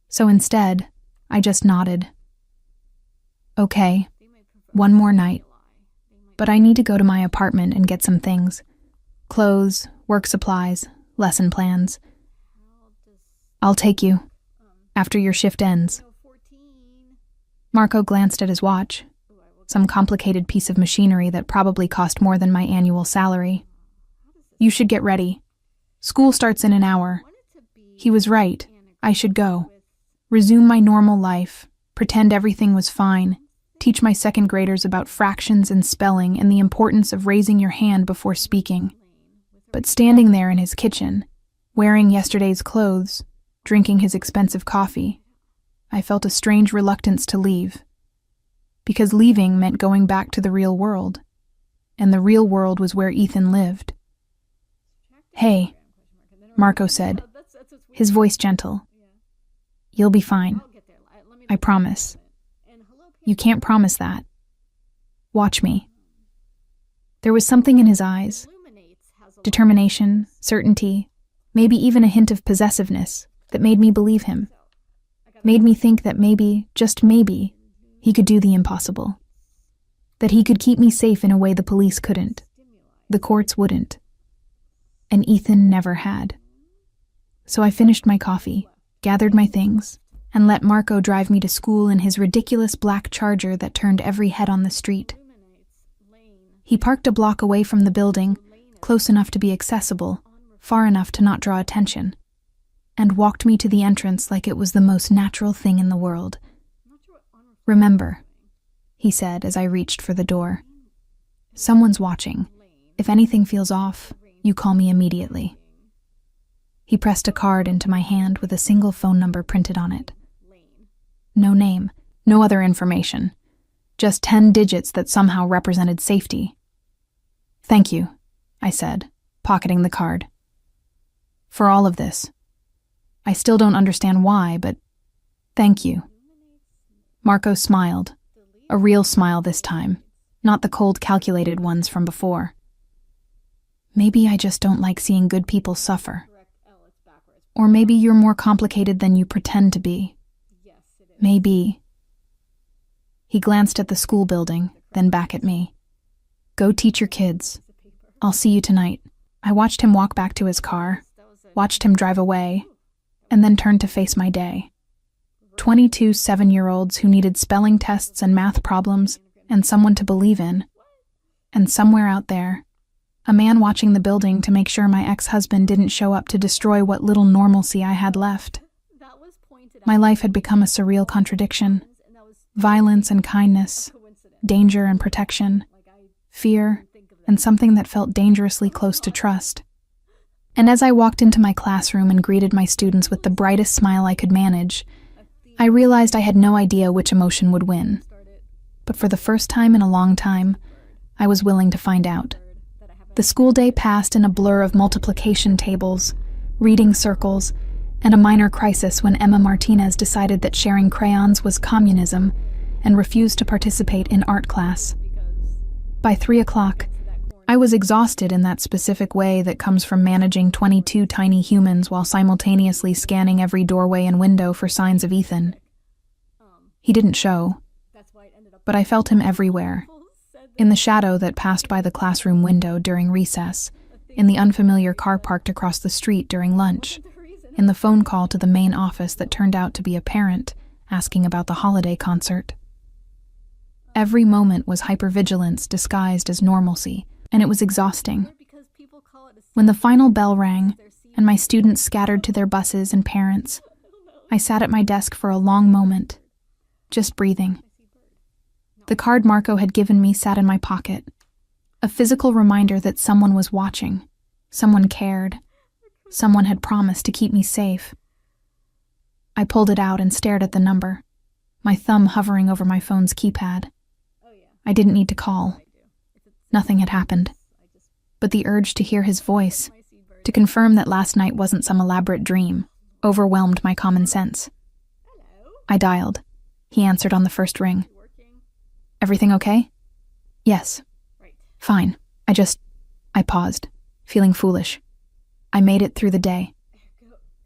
So instead, I just nodded. Okay, one more night. But I need to go to my apartment and get some things. Clothes, work supplies, lesson plans. I'll take you, after your shift ends. Marco glanced at his watch, some complicated piece of machinery that probably cost more than my annual salary. You should get ready. School starts in an hour. He was right. I should go. Resume my normal life, pretend everything was fine, teach my second graders about fractions and spelling and the importance of raising your hand before speaking. But standing there in his kitchen, wearing yesterday's clothes, drinking his expensive coffee, I felt a strange reluctance to leave. Because leaving meant going back to the real world, and the real world was where Ethan lived. Hey, Marco said, his voice gentle. You'll be fine. I promise. You can't promise that. Watch me. There was something in his eyes. Determination, certainty, maybe even a hint of possessiveness that made me believe him. Made me think that maybe, just maybe, he could do the impossible. That he could keep me safe in a way the police couldn't. The courts wouldn't. And Ethan never had. So I finished my coffee, gathered my things, and let Marco drive me to school in his ridiculous black Charger that turned every head on the street. He parked a block away from the building, close enough to be accessible, far enough to not draw attention, and walked me to the entrance like it was the most natural thing in the world. Remember, he said as I reached for the door. Someone's watching. If anything feels off, you call me immediately. He pressed a card into my hand with a single phone number printed on it. No name, no other information. Just 10 digits that somehow represented safety. Thank you, I said, pocketing the card. For all of this. I still don't understand why, but thank you. Marco smiled, a real smile this time, not the cold, calculated ones from before. Maybe I just don't like seeing good people suffer. Or maybe you're more complicated than you pretend to be. Maybe. He glanced at the school building, then back at me. Go teach your kids. I'll see you tonight. I watched him walk back to his car, watched him drive away, and then turned to face my day. 22 7-year-olds who needed spelling tests and math problems and someone to believe in. And somewhere out there, a man watching the building to make sure my ex-husband didn't show up to destroy what little normalcy I had left. My life had become a surreal contradiction. Violence and kindness, danger and protection, fear, and something that felt dangerously close to trust. And as I walked into my classroom and greeted my students with the brightest smile I could manage, I realized I had no idea which emotion would win. But for the first time in a long time, I was willing to find out. The school day passed in a blur of multiplication tables, reading circles, and a minor crisis when Emma Martinez decided that sharing crayons was communism and refused to participate in art class. By 3 o'clock, I was exhausted in that specific way that comes from managing 22 tiny humans while simultaneously scanning every doorway and window for signs of Ethan. He didn't show, but I felt him everywhere. In the shadow that passed by the classroom window during recess, in the unfamiliar car parked across the street during lunch, in the phone call to the main office that turned out to be a parent asking about the holiday concert. Every moment was hypervigilance disguised as normalcy, and it was exhausting. When the final bell rang, and my students scattered to their buses and parents, I sat at my desk for a long moment, just breathing. The card Marco had given me sat in my pocket, a physical reminder that someone was watching, someone cared, someone had promised to keep me safe. I pulled it out and stared at the number, my thumb hovering over my phone's keypad. I didn't need to call. Nothing had happened. But the urge to hear his voice, to confirm that last night wasn't some elaborate dream, overwhelmed my common sense. I dialed. He answered on the first ring. Everything okay? Yes. Fine. I paused, feeling foolish. I made it through the day.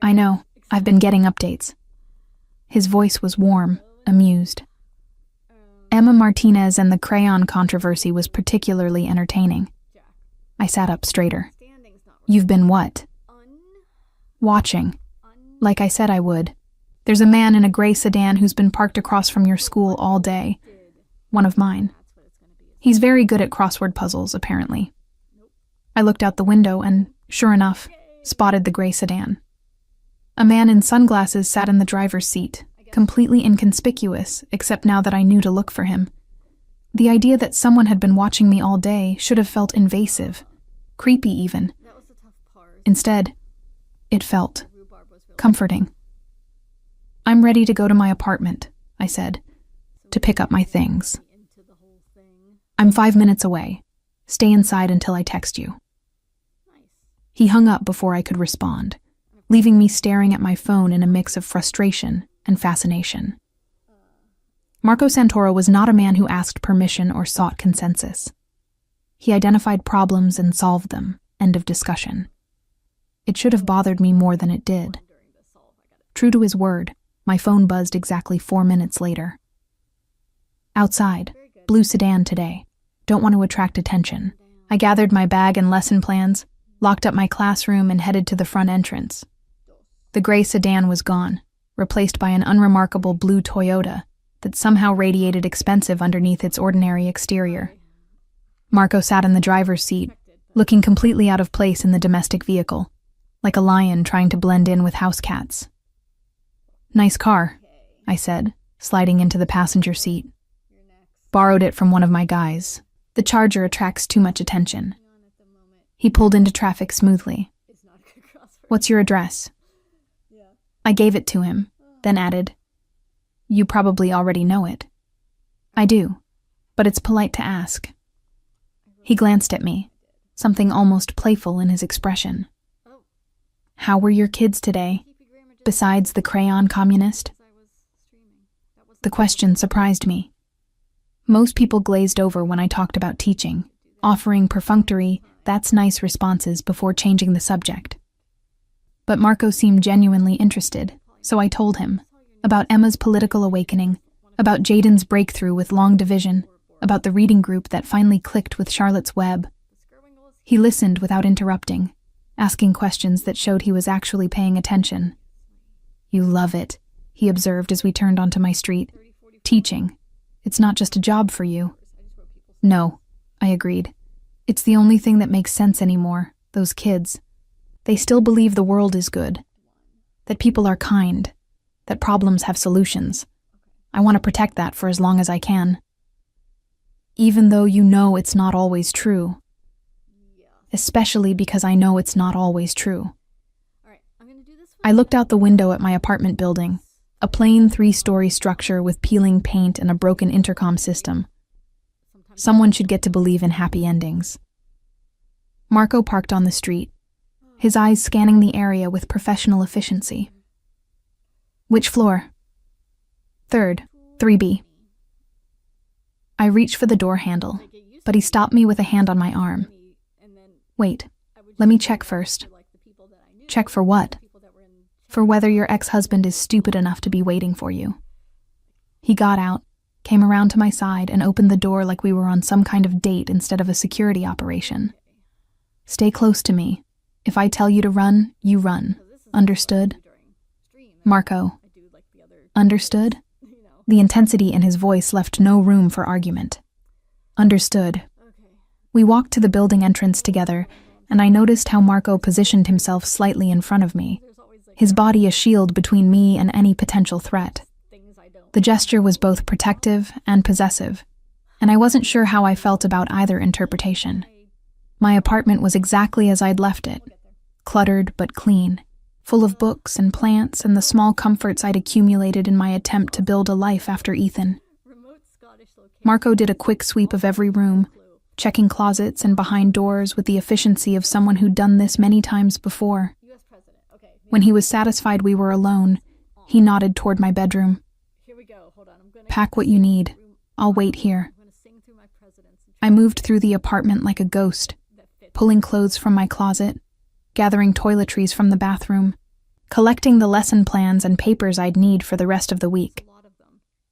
I know. I've been getting updates. His voice was warm, amused. Emma Martinez and the crayon controversy was particularly entertaining. I sat up straighter. You've been what? Watching. Like I said I would. There's a man in a gray sedan who's been parked across from your school all day. One of mine. He's very good at crossword puzzles, apparently. I looked out the window and, sure enough, spotted the gray sedan. A man in sunglasses sat in the driver's seat, completely inconspicuous, except now that I knew to look for him. The idea that someone had been watching me all day should have felt invasive, creepy even. Instead, it felt comforting. I'm ready to go to my apartment, I said, to pick up my things. I'm 5 minutes away. Stay inside until I text you. He hung up before I could respond, leaving me staring at my phone in a mix of frustration and fascination. Marco Santoro was not a man who asked permission or sought consensus. He identified problems and solved them. End of discussion. It should have bothered me more than it did. True to his word, my phone buzzed exactly 4 minutes later. Outside, blue sedan today. Don't want to attract attention. I gathered my bag and lesson plans, locked up my classroom, and headed to the front entrance. The gray sedan was gone, replaced by an unremarkable blue Toyota that somehow radiated expensive underneath its ordinary exterior. Marco sat in the driver's seat, looking completely out of place in the domestic vehicle, like a lion trying to blend in with house cats. Nice car, I said, sliding into the passenger seat. Borrowed it from one of my guys. The Charger attracts too much attention. He pulled into traffic smoothly. What's your address? I gave it to him, then added, You probably already know it. I do, but it's polite to ask. He glanced at me, something almost playful in his expression. How were your kids today, besides the crayon communist? The question surprised me. Most people glazed over when I talked about teaching, offering perfunctory, that's nice responses before changing the subject. But Marco seemed genuinely interested, so I told him about Emma's political awakening, about Jaden's breakthrough with long division, about the reading group that finally clicked with Charlotte's Web. He listened without interrupting, asking questions that showed he was actually paying attention. You love it, he observed as we turned onto my street. Teaching. It's not just a job for you. No, I agreed. It's the only thing that makes sense anymore, those kids. They still believe the world is good, that people are kind, that problems have solutions. I want to protect that for as long as I can. Even though you know it's not always true. Especially because I know it's not always true. I looked out the window at my apartment building, a plain 3-story structure with peeling paint and a broken intercom system. Someone should get to believe in happy endings. Marco parked on the street, his eyes scanning the area with professional efficiency. Which floor? 3rd, 3B. I reached for the door handle, but he stopped me with a hand on my arm. Wait, let me check first. Check for what? For whether your ex-husband is stupid enough to be waiting for you. He got out, came around to my side, and opened the door like we were on some kind of date instead of a security operation. Stay close to me. If I tell you to run, you run. Understood? Marco. Understood? The intensity in his voice left no room for argument. Understood. We walked to the building entrance together, and I noticed how Marco positioned himself slightly in front of me, his body a shield between me and any potential threat. The gesture was both protective and possessive, and I wasn't sure how I felt about either interpretation. My apartment was exactly as I'd left it, cluttered but clean, full of books and plants and the small comforts I'd accumulated in my attempt to build a life after Ethan. Marco did a quick sweep of every room, checking closets and behind doors with the efficiency of someone who'd done this many times before. When he was satisfied we were alone, he nodded toward my bedroom. Pack what you need. I'll wait here. I moved through the apartment like a ghost, pulling clothes from my closet, gathering toiletries from the bathroom, collecting the lesson plans and papers I'd need for the rest of the week.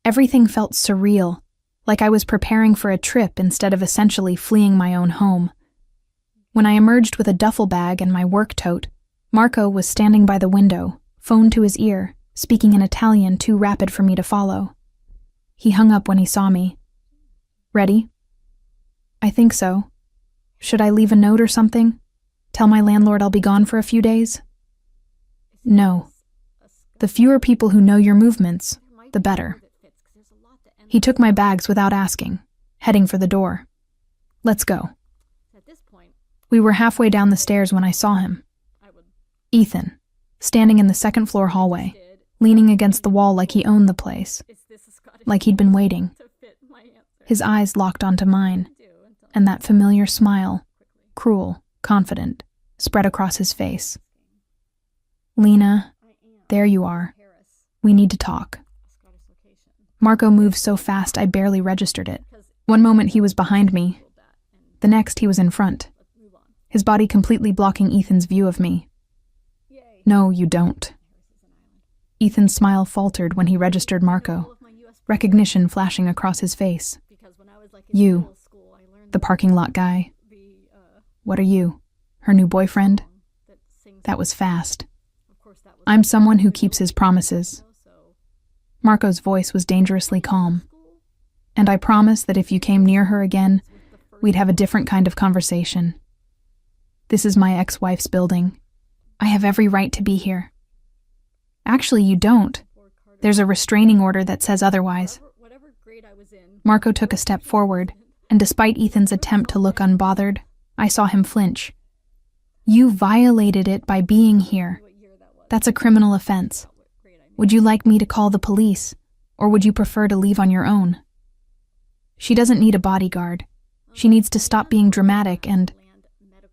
Everything felt surreal, like I was preparing for a trip instead of essentially fleeing my own home. When I emerged with a duffel bag and my work tote, Marco was standing by the window, phone to his ear, speaking in Italian too rapid for me to follow. He hung up when he saw me. Ready? I think so. Should I leave a note or something? Tell my landlord I'll be gone for a few days? No. The fewer people who know your movements, the better. He took my bags without asking, heading for the door. Let's go. We were halfway down the stairs when I saw him. Ethan, standing in the second-floor hallway, leaning against the wall like he owned the place, like he'd been waiting. His eyes locked onto mine, and that familiar smile, cruel, confident, spread across his face. Lena, there you are. We need to talk. Marco moved so fast I barely registered it. One moment he was behind me. The next he was in front, his body completely blocking Ethan's view of me. No, you don't. Ethan's smile faltered when he registered Marco, recognition flashing across his face. You, the parking lot guy. What are you, her new boyfriend? That was fast. I'm someone who keeps his promises. Marco's voice was dangerously calm. And I promise that if you came near her again, we'd have a different kind of conversation. This is my ex-wife's building. I have every right to be here. Actually, you don't. There's a restraining order that says otherwise. Marco took a step forward, and despite Ethan's attempt to look unbothered, I saw him flinch. You violated it by being here. That's a criminal offense. Would you like me to call the police, or would you prefer to leave on your own? She doesn't need a bodyguard. She needs to stop being dramatic, and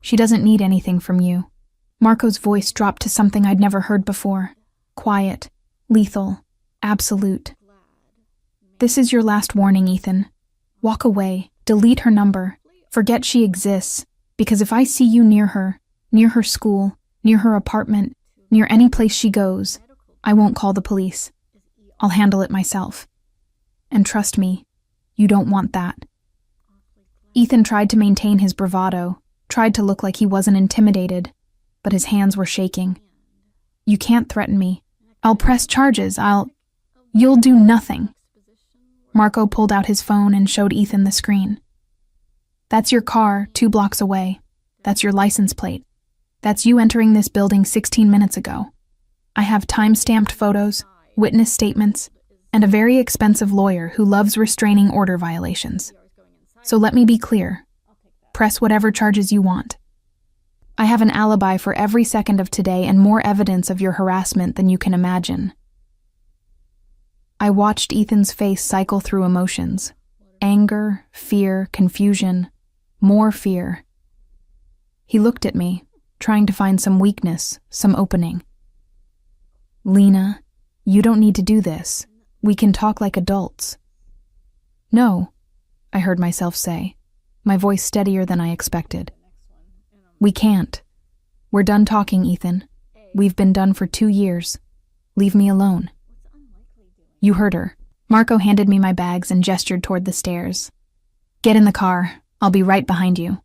she doesn't need anything from you. Marco's voice dropped to something I'd never heard before. Quiet, lethal, absolute. This is your last warning, Ethan. Walk away, delete her number, forget she exists, because if I see you near her school, near her apartment, near any place she goes, I won't call the police. I'll handle it myself. And trust me, you don't want that. Ethan tried to maintain his bravado, tried to look like he wasn't intimidated, but his hands were shaking. You can't threaten me. I'll press charges. You'll do nothing. Marco pulled out his phone and showed Ethan the screen. That's your car 2 blocks away. That's your license plate. That's you entering this building 16 minutes ago. I have time-stamped photos, witness statements, and a very expensive lawyer who loves restraining order violations. So let me be clear. Press whatever charges you want. I have an alibi for every second of today and more evidence of your harassment than you can imagine. I watched Ethan's face cycle through emotions. Anger, fear, confusion, more fear. He looked at me, trying to find some weakness, some opening. Lena, you don't need to do this. We can talk like adults. No, I heard myself say, my voice steadier than I expected. We can't. We're done talking, Ethan. We've been done for 2 years. Leave me alone. You heard her. Marco handed me my bags and gestured toward the stairs. Get in the car. I'll be right behind you.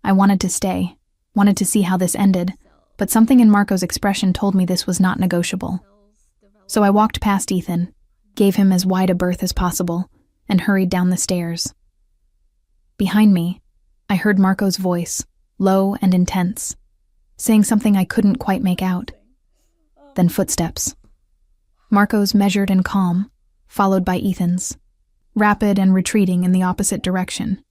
I wanted to stay, wanted to see how this ended, but something in Marco's expression told me this was not negotiable. So I walked past Ethan, gave him as wide a berth as possible, and hurried down the stairs. Behind me, I heard Marco's voice, low and intense, saying something I couldn't quite make out. Then footsteps. Marco's measured and calm, followed by Ethan's, rapid and retreating in the opposite direction.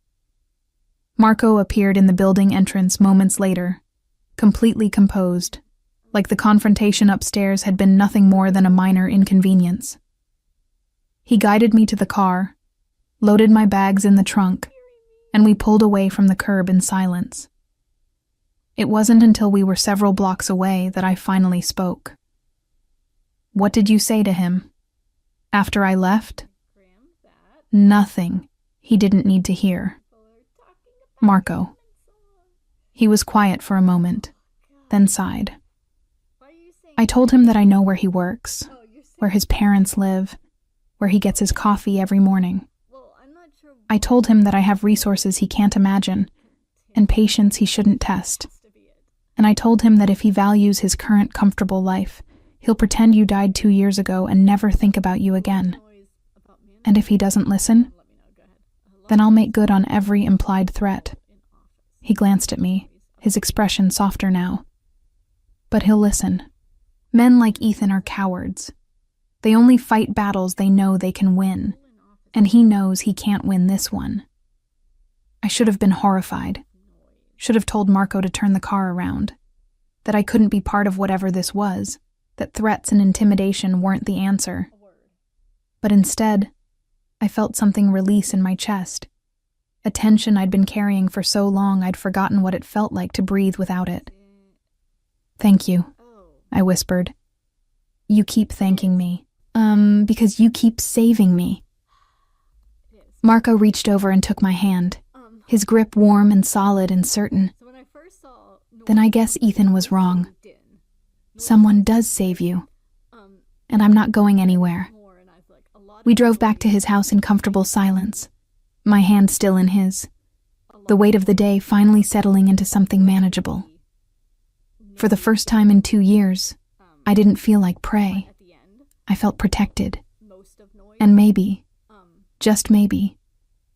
Marco appeared in the building entrance moments later, completely composed, like the confrontation upstairs had been nothing more than a minor inconvenience. He guided me to the car, loaded my bags in the trunk, and we pulled away from the curb in silence. It wasn't until we were several blocks away that I finally spoke. "What did you say to him?" "After I left?" "Nothing he didn't need to hear." "Marco." He was quiet for a moment, then sighed. "I told him that I know where he works, where his parents live, where he gets his coffee every morning. I told him that I have resources he can't imagine, and patience he shouldn't test. And I told him that if he values his current comfortable life, he'll pretend you died 2 years ago and never think about you again. And if he doesn't listen, then I'll make good on every implied threat." He glanced at me, his expression softer now. "But he'll listen. Men like Ethan are cowards. They only fight battles they know they can win, and he knows he can't win this one." I should have been horrified. Should have told Marco to turn the car around, that I couldn't be part of whatever this was, that threats and intimidation weren't the answer. But instead, I felt something release in my chest, a tension I'd been carrying for so long I'd forgotten what it felt like to breathe without it. "Thank you," I whispered. "You keep thanking me, because you keep saving me." Marco reached over and took my hand, his grip warm and solid and certain. "Then I guess Ethan was wrong. Someone does save you, and I'm not going anywhere." We drove back to his house in comfortable silence, my hand still in his, the weight of the day finally settling into something manageable. For the first time in 2 years, I didn't feel like prey. I felt protected. And maybe, just maybe,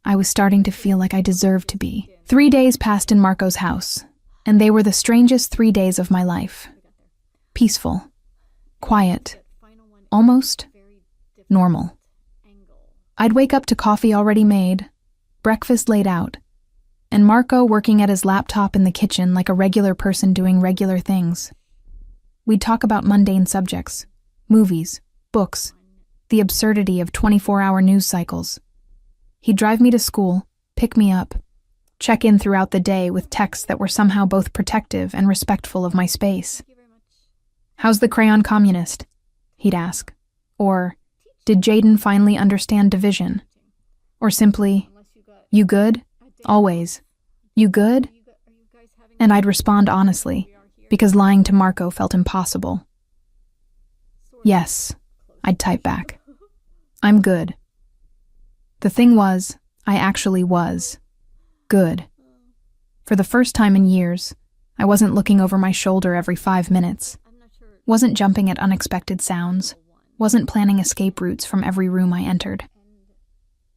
I was starting to feel like I deserved to be. 3 days passed in Marco's house, and they were the strangest 3 days of my life. Peaceful, quiet, almost normal. I'd wake up to coffee already made, breakfast laid out, and Marco working at his laptop in the kitchen like a regular person doing regular things. We'd talk about mundane subjects, movies, books, the absurdity of 24-hour news cycles. He'd drive me to school, pick me up, check in throughout the day with texts that were somehow both protective and respectful of my space. "How's the crayon communist?" he'd ask. Or, "Did Jaden finally understand division?" Or simply, "You good? Always. You good?" And I'd respond honestly, because lying to Marco felt impossible. "Yes," I'd type back. "I'm good." The thing was, I actually was good. For the first time in years, I wasn't looking over my shoulder every 5 minutes, wasn't jumping at unexpected sounds, wasn't planning escape routes from every room I entered.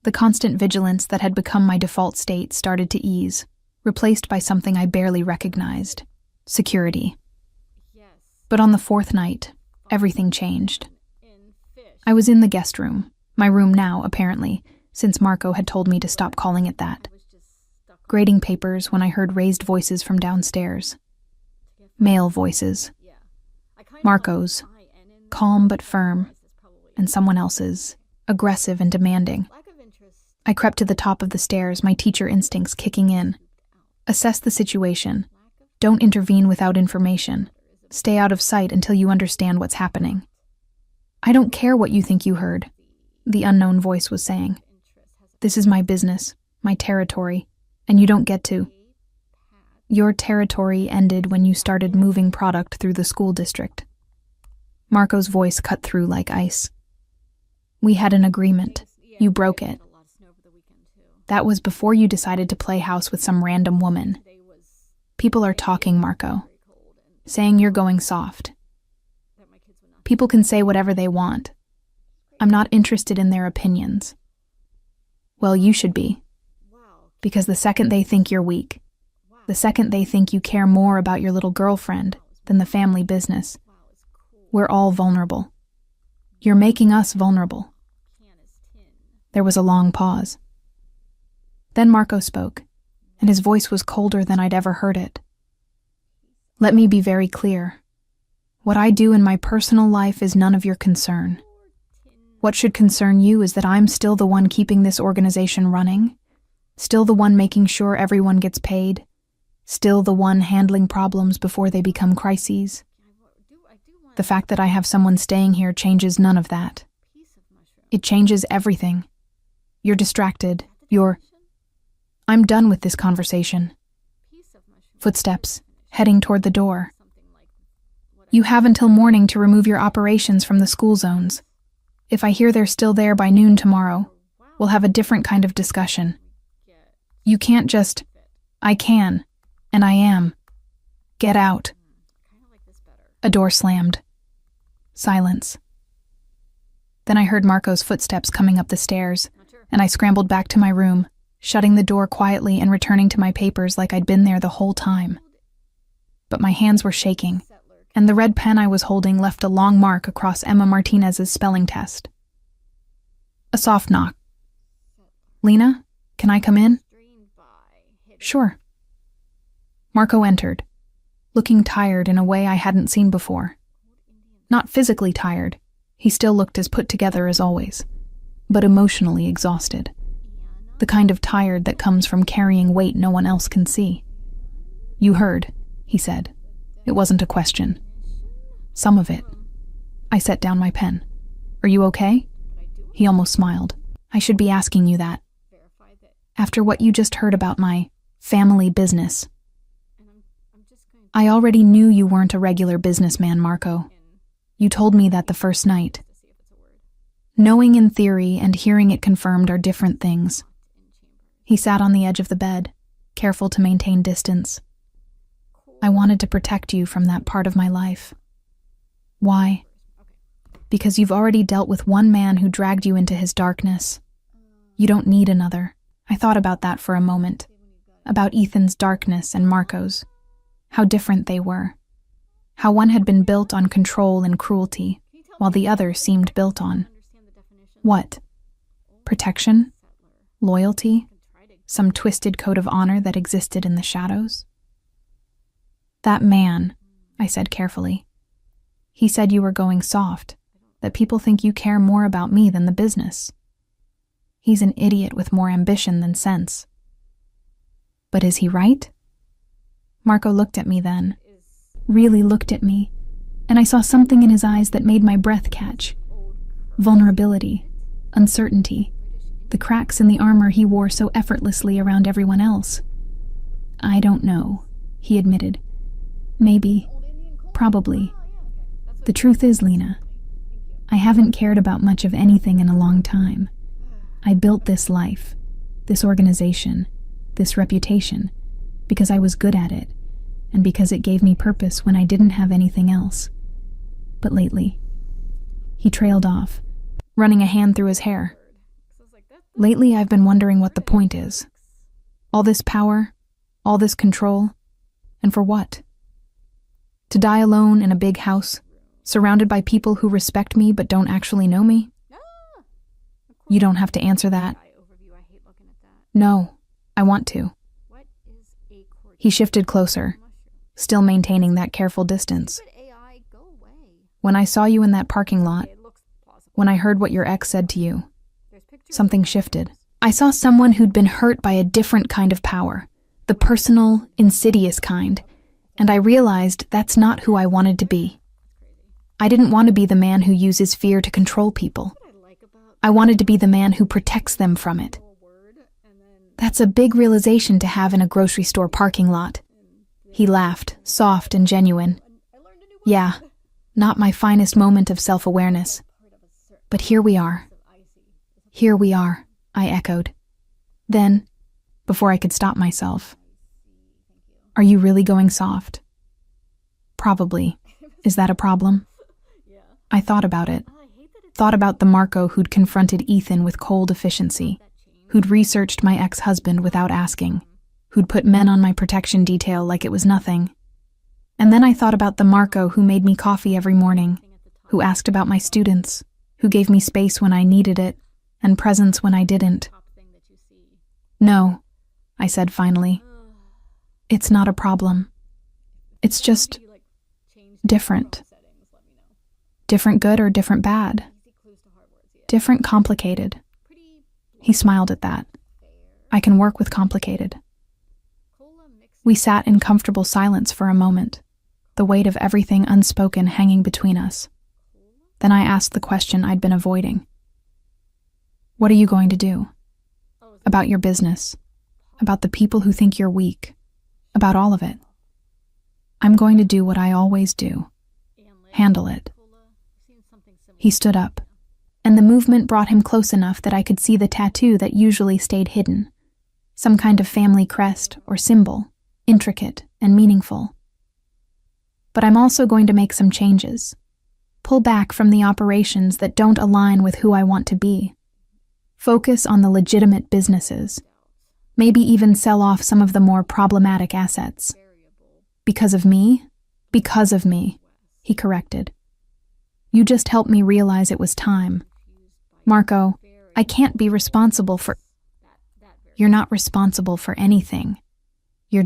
The constant vigilance that had become my default state started to ease, replaced by something I barely recognized: security. But on the 4th night, everything changed. I was in the guest room, my room now, apparently, since Marco had told me to stop calling it that. Grading papers when I heard raised voices from downstairs. Male voices. Marco's, calm but firm, and someone else's, aggressive and demanding. I crept to the top of the stairs, my teacher instincts kicking in. Assess the situation. Don't intervene without information. Stay out of sight until you understand what's happening. "I don't care what you think you heard," the unknown voice was saying. "This is my business, my territory, and you don't get to. Your territory ended when you started moving product through the school district." Marco's voice cut through like ice. "We had an agreement. You broke it. That was before you decided to play house with some random woman. People are talking, Marco, saying you're going soft. People can say whatever they want. I'm not interested in their opinions." "Well, you should be. Because the second they think you're weak, the second they think you care more about your little girlfriend than the family business, we're all vulnerable. You're making us vulnerable." There was a long pause. Then Marco spoke, and his voice was colder than I'd ever heard it. "Let me be very clear. What I do in my personal life is none of your concern. What should concern you is that I'm still the one keeping this organization running, still the one making sure everyone gets paid, Still the one handling problems before they become crises. The fact that I have someone staying here changes none of that. It changes everything. You're distracted. I'm done with this conversation. Footsteps, heading toward the door. You have until morning to remove your operations from the school zones. If I hear they're still there by noon tomorrow, we'll have a different kind of discussion. You can't just... I can, and I am. Get out. A door slammed. Silence. Then I heard Marco's footsteps coming up the stairs, and I scrambled back to my room, shutting the door quietly and returning to my papers like I'd been there the whole time. But my hands were shaking, and the red pen I was holding left a long mark across Emma Martinez's spelling test. A soft knock. Lena, can I come in? Sure. Marco entered, looking tired in a way I hadn't seen before. Not physically tired, he still looked as put together as always, but emotionally exhausted. The kind of tired that comes from carrying weight no one else can see. You heard, he said. It wasn't a question. Some of it. I set down my pen. Are you okay? He almost smiled. I should be asking you that. After what you just heard about my family business. I already knew you weren't a regular businessman, Marco. You told me that the first night. Knowing in theory and hearing it confirmed are different things. He sat on the edge of the bed, careful to maintain distance. I wanted to protect you from that part of my life. Why? Because you've already dealt with one man who dragged you into his darkness. You don't need another. I thought about that for a moment. About Ethan's darkness and Marco's. How different they were. How one had been built on control and cruelty, while the other seemed built on... what? Protection? Loyalty? Some twisted code of honor that existed in the shadows? That man, I said carefully. He said you were going soft, that people think you care more about me than the business. He's an idiot with more ambition than sense. But is he right? Marco looked at me then, really looked at me, and I saw something in his eyes that made my breath catch. Vulnerability, uncertainty, the cracks in the armor he wore so effortlessly around everyone else. I don't know, he admitted. Maybe, probably. The truth is, Lena, I haven't cared about much of anything in a long time. I built this life, this organization, this reputation, because I was good at it, and because it gave me purpose when I didn't have anything else. But lately, he trailed off, running a hand through his hair. Lately, I've been wondering what the point is. All this power, all this control, and for what? To die alone in a big house, surrounded by people who respect me but don't actually know me? You don't have to answer that. No, I want to. He shifted closer, still maintaining that careful distance. When I saw you in that parking lot, when I heard what your ex said to you, something shifted. I saw someone who'd been hurt by a different kind of power, the personal, insidious kind, and I realized that's not who I wanted to be. I didn't want to be the man who uses fear to control people. I wanted to be the man who protects them from it. That's a big realization to have in a grocery store parking lot. He laughed, soft and genuine. Yeah, not my finest moment of self-awareness. But here we are. Here we are, I echoed. Then, before I could stop myself, are you really going soft? Probably. Is that a problem? I thought about it. Thought about the Marco who'd confronted Ethan with cold efficiency, who'd researched my ex-husband without asking, who'd put men on my protection detail like it was nothing. And then I thought about the Marco who made me coffee every morning, who asked about my students, who gave me space when I needed it, and presence when I didn't. No, I said finally. It's not a problem. It's just different. Different good or different bad. Different complicated. He smiled at that. I can work with complicated. We sat in comfortable silence for a moment, the weight of everything unspoken hanging between us. Then I asked the question I'd been avoiding. What are you going to do? About your business, about the people who think you're weak, about all of it. I'm going to do what I always do. Handle it. He stood up, and the movement brought him close enough that I could see the tattoo that usually stayed hidden. Some kind of family crest or symbol, intricate and meaningful. But I'm also going to make some changes. Pull back from the operations that don't align with who I want to be. Focus on the legitimate businesses. Maybe even sell off some of the more problematic assets. Because of me? Because of me, he corrected. You just helped me realize it was time. Marco, I can't be responsible for... You're not responsible for anything. You're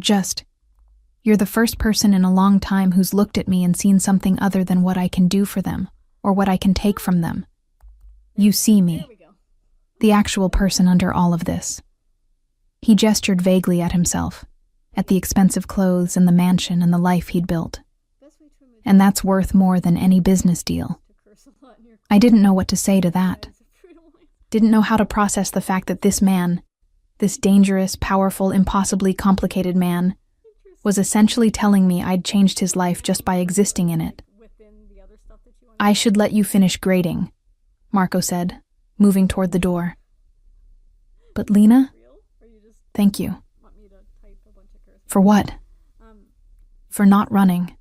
the first person in a long time who's looked at me and seen something other than what I can do for them, or what I can take from them. You see me. The actual person under all of this. He gestured vaguely at himself, at the expensive clothes and the mansion and the life he'd built. And that's worth more than any business deal. I didn't know what to say to that. Didn't know how to process the fact that this man, this dangerous, powerful, impossibly complicated man, was essentially telling me I'd changed his life just by existing in it. I should let you finish grading, Marco said, moving toward the door. But Lena? Thank you. For what? For not running.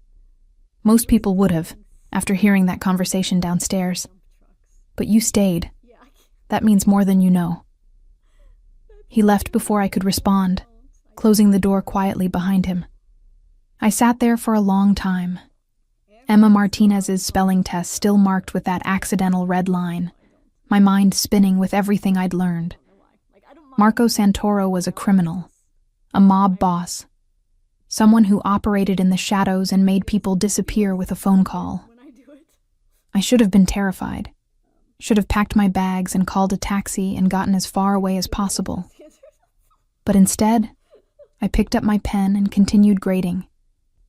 Most people would have, after hearing that conversation downstairs. But you stayed. That means more than you know. He left before I could respond, closing the door quietly behind him. I sat there for a long time. Emma Martinez's spelling test still marked with that accidental red line, my mind spinning with everything I'd learned. Marco Santoro was a criminal, a mob boss, someone who operated in the shadows and made people disappear with a phone call. I should have been terrified, should have packed my bags and called a taxi and gotten as far away as possible. But instead, I picked up my pen and continued grading.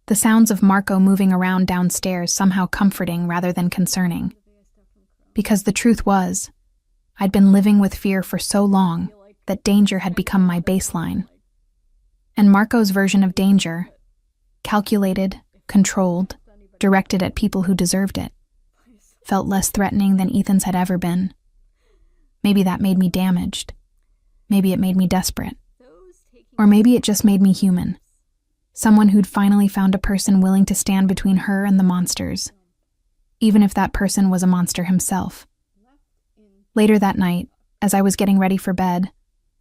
The sounds of Marco moving around downstairs somehow comforting rather than concerning. Because the truth was, I'd been living with fear for so long that danger had become my baseline. And Marco's version of danger, calculated, controlled, directed at people who deserved it, felt less threatening than Ethan's had ever been. Maybe that made me damaged. Maybe it made me desperate. Or maybe it just made me human. Someone who'd finally found a person willing to stand between her and the monsters, even if that person was a monster himself. Later that night, as I was getting ready for bed,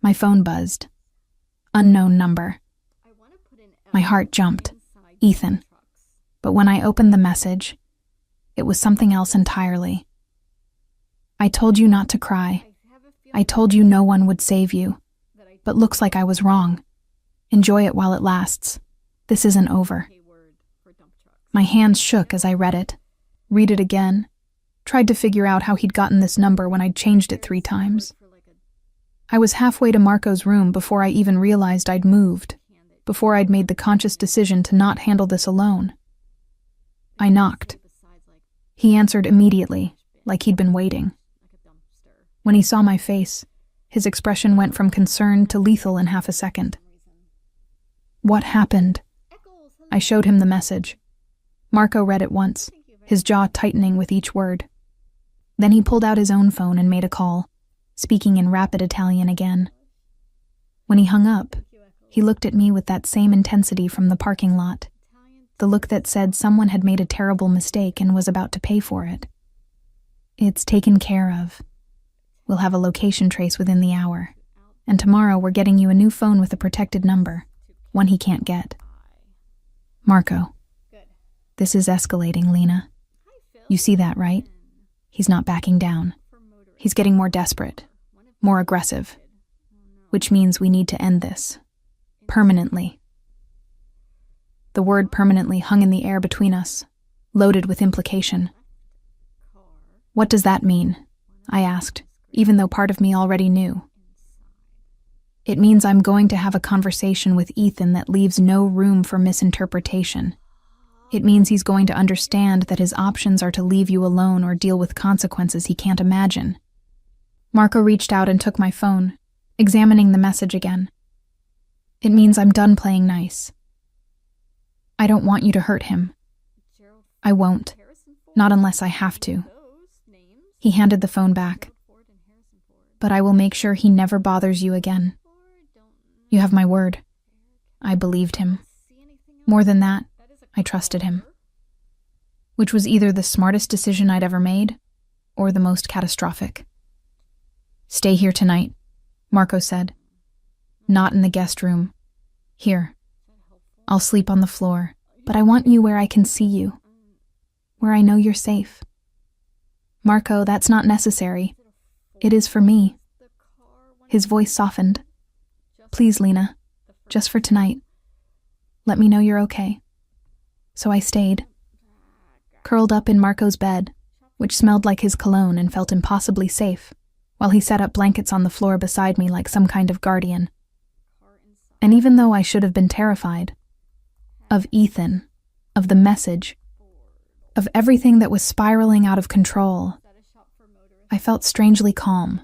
my phone buzzed. Unknown number. My heart jumped. Ethan. But when I opened the message, it was something else entirely. I told you not to cry. I told you no one would save you. But looks like I was wrong. Enjoy it while it lasts. This isn't over. My hands shook as I read it. Read it again. Tried to figure out how he'd gotten this number when I'd changed it 3 times. I was halfway to Marco's room before I even realized I'd moved, before I'd made the conscious decision to not handle this alone. I knocked. He answered immediately, like he'd been waiting. When he saw my face, his expression went from concern to lethal in half a second. What happened? I showed him the message. Marco read it once, his jaw tightening with each word. Then he pulled out his own phone and made a call, speaking in rapid Italian again. When he hung up, he looked at me with that same intensity from the parking lot, the look that said someone had made a terrible mistake and was about to pay for it. It's taken care of. We'll have a location trace within the hour, and tomorrow we're getting you a new phone with a protected number, one he can't get. Marco, this is escalating, Lena. You see that, right? He's not backing down. He's getting more desperate, more aggressive, which means we need to end this. Permanently. The word permanently hung in the air between us, loaded with implication. What does that mean? I asked, even though part of me already knew. It means I'm going to have a conversation with Ethan that leaves no room for misinterpretation. It means he's going to understand that his options are to leave you alone or deal with consequences he can't imagine. Marco reached out and took my phone, examining the message again. It means I'm done playing nice. I don't want you to hurt him. I won't. Not unless I have to. He handed the phone back. But I will make sure he never bothers you again. You have my word. I believed him. More than that, I trusted him. Which was either the smartest decision I'd ever made, or the most catastrophic. Stay here tonight, Marco said. Not in the guest room. Here. I'll sleep on the floor, but I want you where I can see you. Where I know you're safe. Marco, that's not necessary. It is for me. His voice softened. Please, Lena, just for tonight. Let me know you're okay. So I stayed. Curled up in Marco's bed, which smelled like his cologne and felt impossibly safe, while he set up blankets on the floor beside me like some kind of guardian. And even though I should have been terrified, of Ethan, of the message, of everything that was spiraling out of control, I felt strangely calm.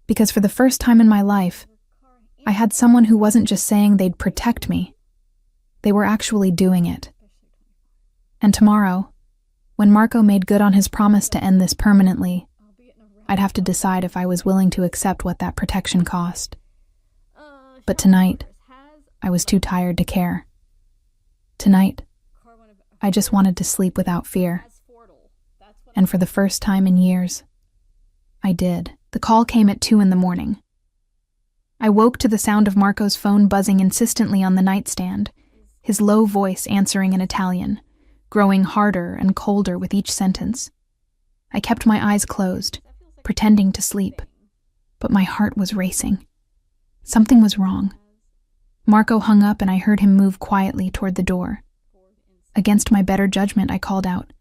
Because for the first time in my life, I had someone who wasn't just saying they'd protect me. They were actually doing it. And tomorrow, when Marco made good on his promise to end this permanently, I'd have to decide if I was willing to accept what that protection cost. But tonight, I was too tired to care. Tonight, I just wanted to sleep without fear. And for the first time in years, I did. The call came at 2 a.m. I woke to the sound of Marco's phone buzzing insistently on the nightstand, his low voice answering in Italian, growing harder and colder with each sentence. I kept my eyes closed, pretending to sleep, but my heart was racing. Something was wrong. Marco hung up and I heard him move quietly toward the door. Against my better judgment, I called out,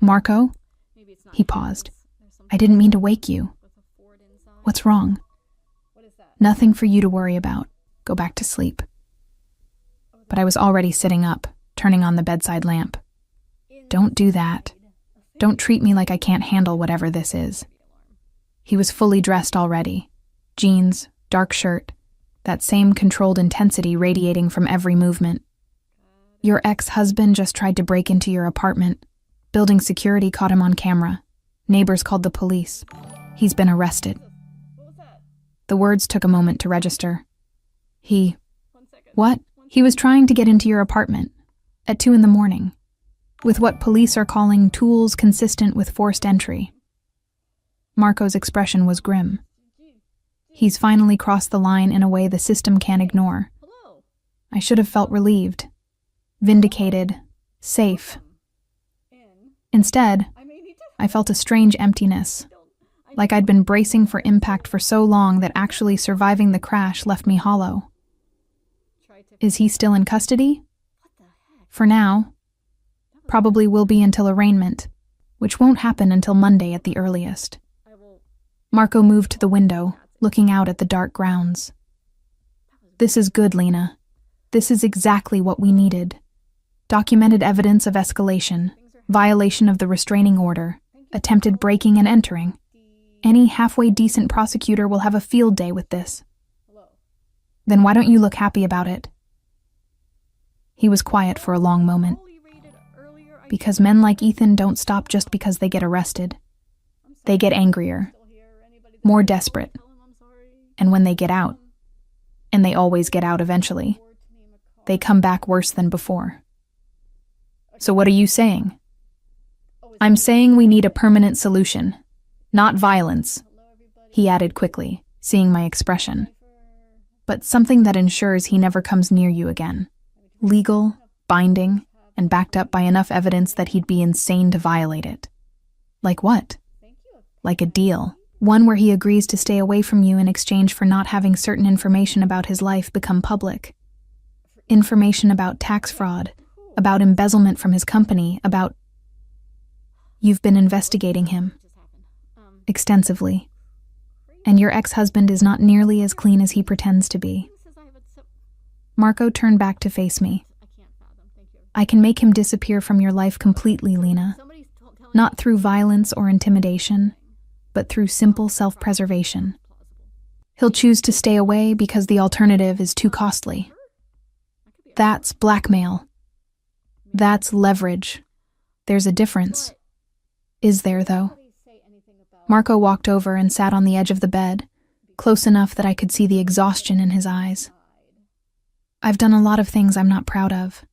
"Marco?" He paused. "I didn't mean to wake you." "What's wrong?" "Nothing for you to worry about. Go back to sleep." But I was already sitting up, turning on the bedside lamp. "Don't do that. Don't treat me like I can't handle whatever this is." He was fully dressed already. Jeans, dark shirt, that same controlled intensity radiating from every movement. "Your ex-husband just tried to break into your apartment. Building security caught him on camera. Neighbors called the police. He's been arrested." The words took a moment to register. What? He was trying to get into your apartment at 2 a.m. with what police are calling tools consistent with forced entry. Marco's expression was grim. He's finally crossed the line in a way the system can't ignore. I should have felt relieved, vindicated, safe. Instead, I felt a strange emptiness, like I'd been bracing for impact for so long that actually surviving the crash left me hollow. Is he still in custody? For now. Probably will be until arraignment, which won't happen until Monday at the earliest. Marco moved to the window, looking out at the dark grounds. "This is good, Lena. This is exactly what we needed. Documented evidence of escalation, violation of the restraining order, attempted breaking and entering. Any halfway decent prosecutor will have a field day with this. Then why don't you look happy about it?" He was quiet for a long moment. Because men like Ethan don't stop just because they get arrested. They get angrier, more desperate. And when they get out, and they always get out eventually, they come back worse than before. "So what are you saying?" "I'm saying we need a permanent solution, not violence," he added quickly, seeing my expression. "But something that ensures he never comes near you again. Legal, binding, and backed up by enough evidence that he'd be insane to violate it." "Like what?" "Like a deal. One where he agrees to stay away from you in exchange for not having certain information about his life become public. Information about tax fraud, about embezzlement from his company, about... You've been investigating him. Extensively. And your ex-husband is not nearly as clean as he pretends to be. Marco turned back to face me. I can make him disappear from your life completely, Lena. Not through violence or intimidation, but through simple self-preservation. He'll choose to stay away because the alternative is too costly. That's blackmail. That's leverage. There's a difference. Is there, though? Marco walked over and sat on the edge of the bed, close enough that I could see the exhaustion in his eyes. I've done a lot of things I'm not proud of.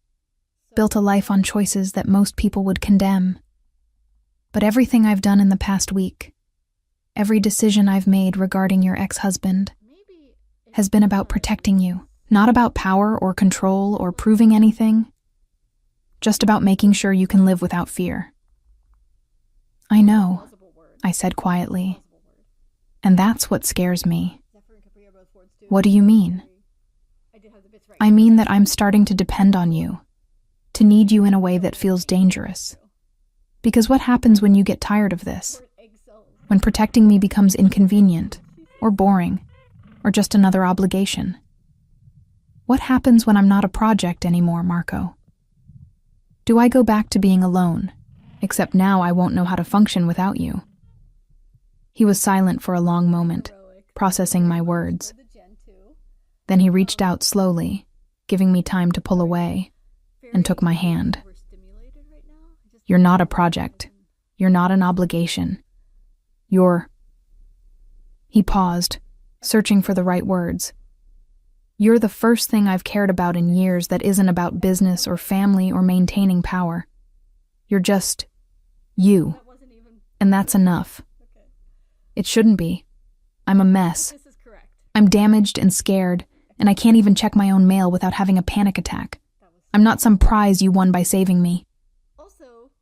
Built a life on choices that most people would condemn. But everything I've done in the past week, every decision I've made regarding your ex-husband, has been about protecting you, not about power or control or proving anything, just about making sure you can live without fear. I know, I said quietly, and that's what scares me. What do you mean? I mean that I'm starting to depend on you, to need you in a way that feels dangerous. Because what happens when you get tired of this? When protecting me becomes inconvenient, or boring, or just another obligation? What happens when I'm not a project anymore, Marco? Do I go back to being alone, except now I won't know how to function without you? He was silent for a long moment, processing my words. Then he reached out slowly, giving me time to pull away, and took my hand. You're not a project. You're not an obligation. He paused, searching for the right words. You're the first thing I've cared about in years that isn't about business or family or maintaining power. You're just you. And that's enough. It shouldn't be. I'm a mess. I'm damaged and scared, and I can't even check my own mail without having a panic attack. I'm not some prize you won by saving me.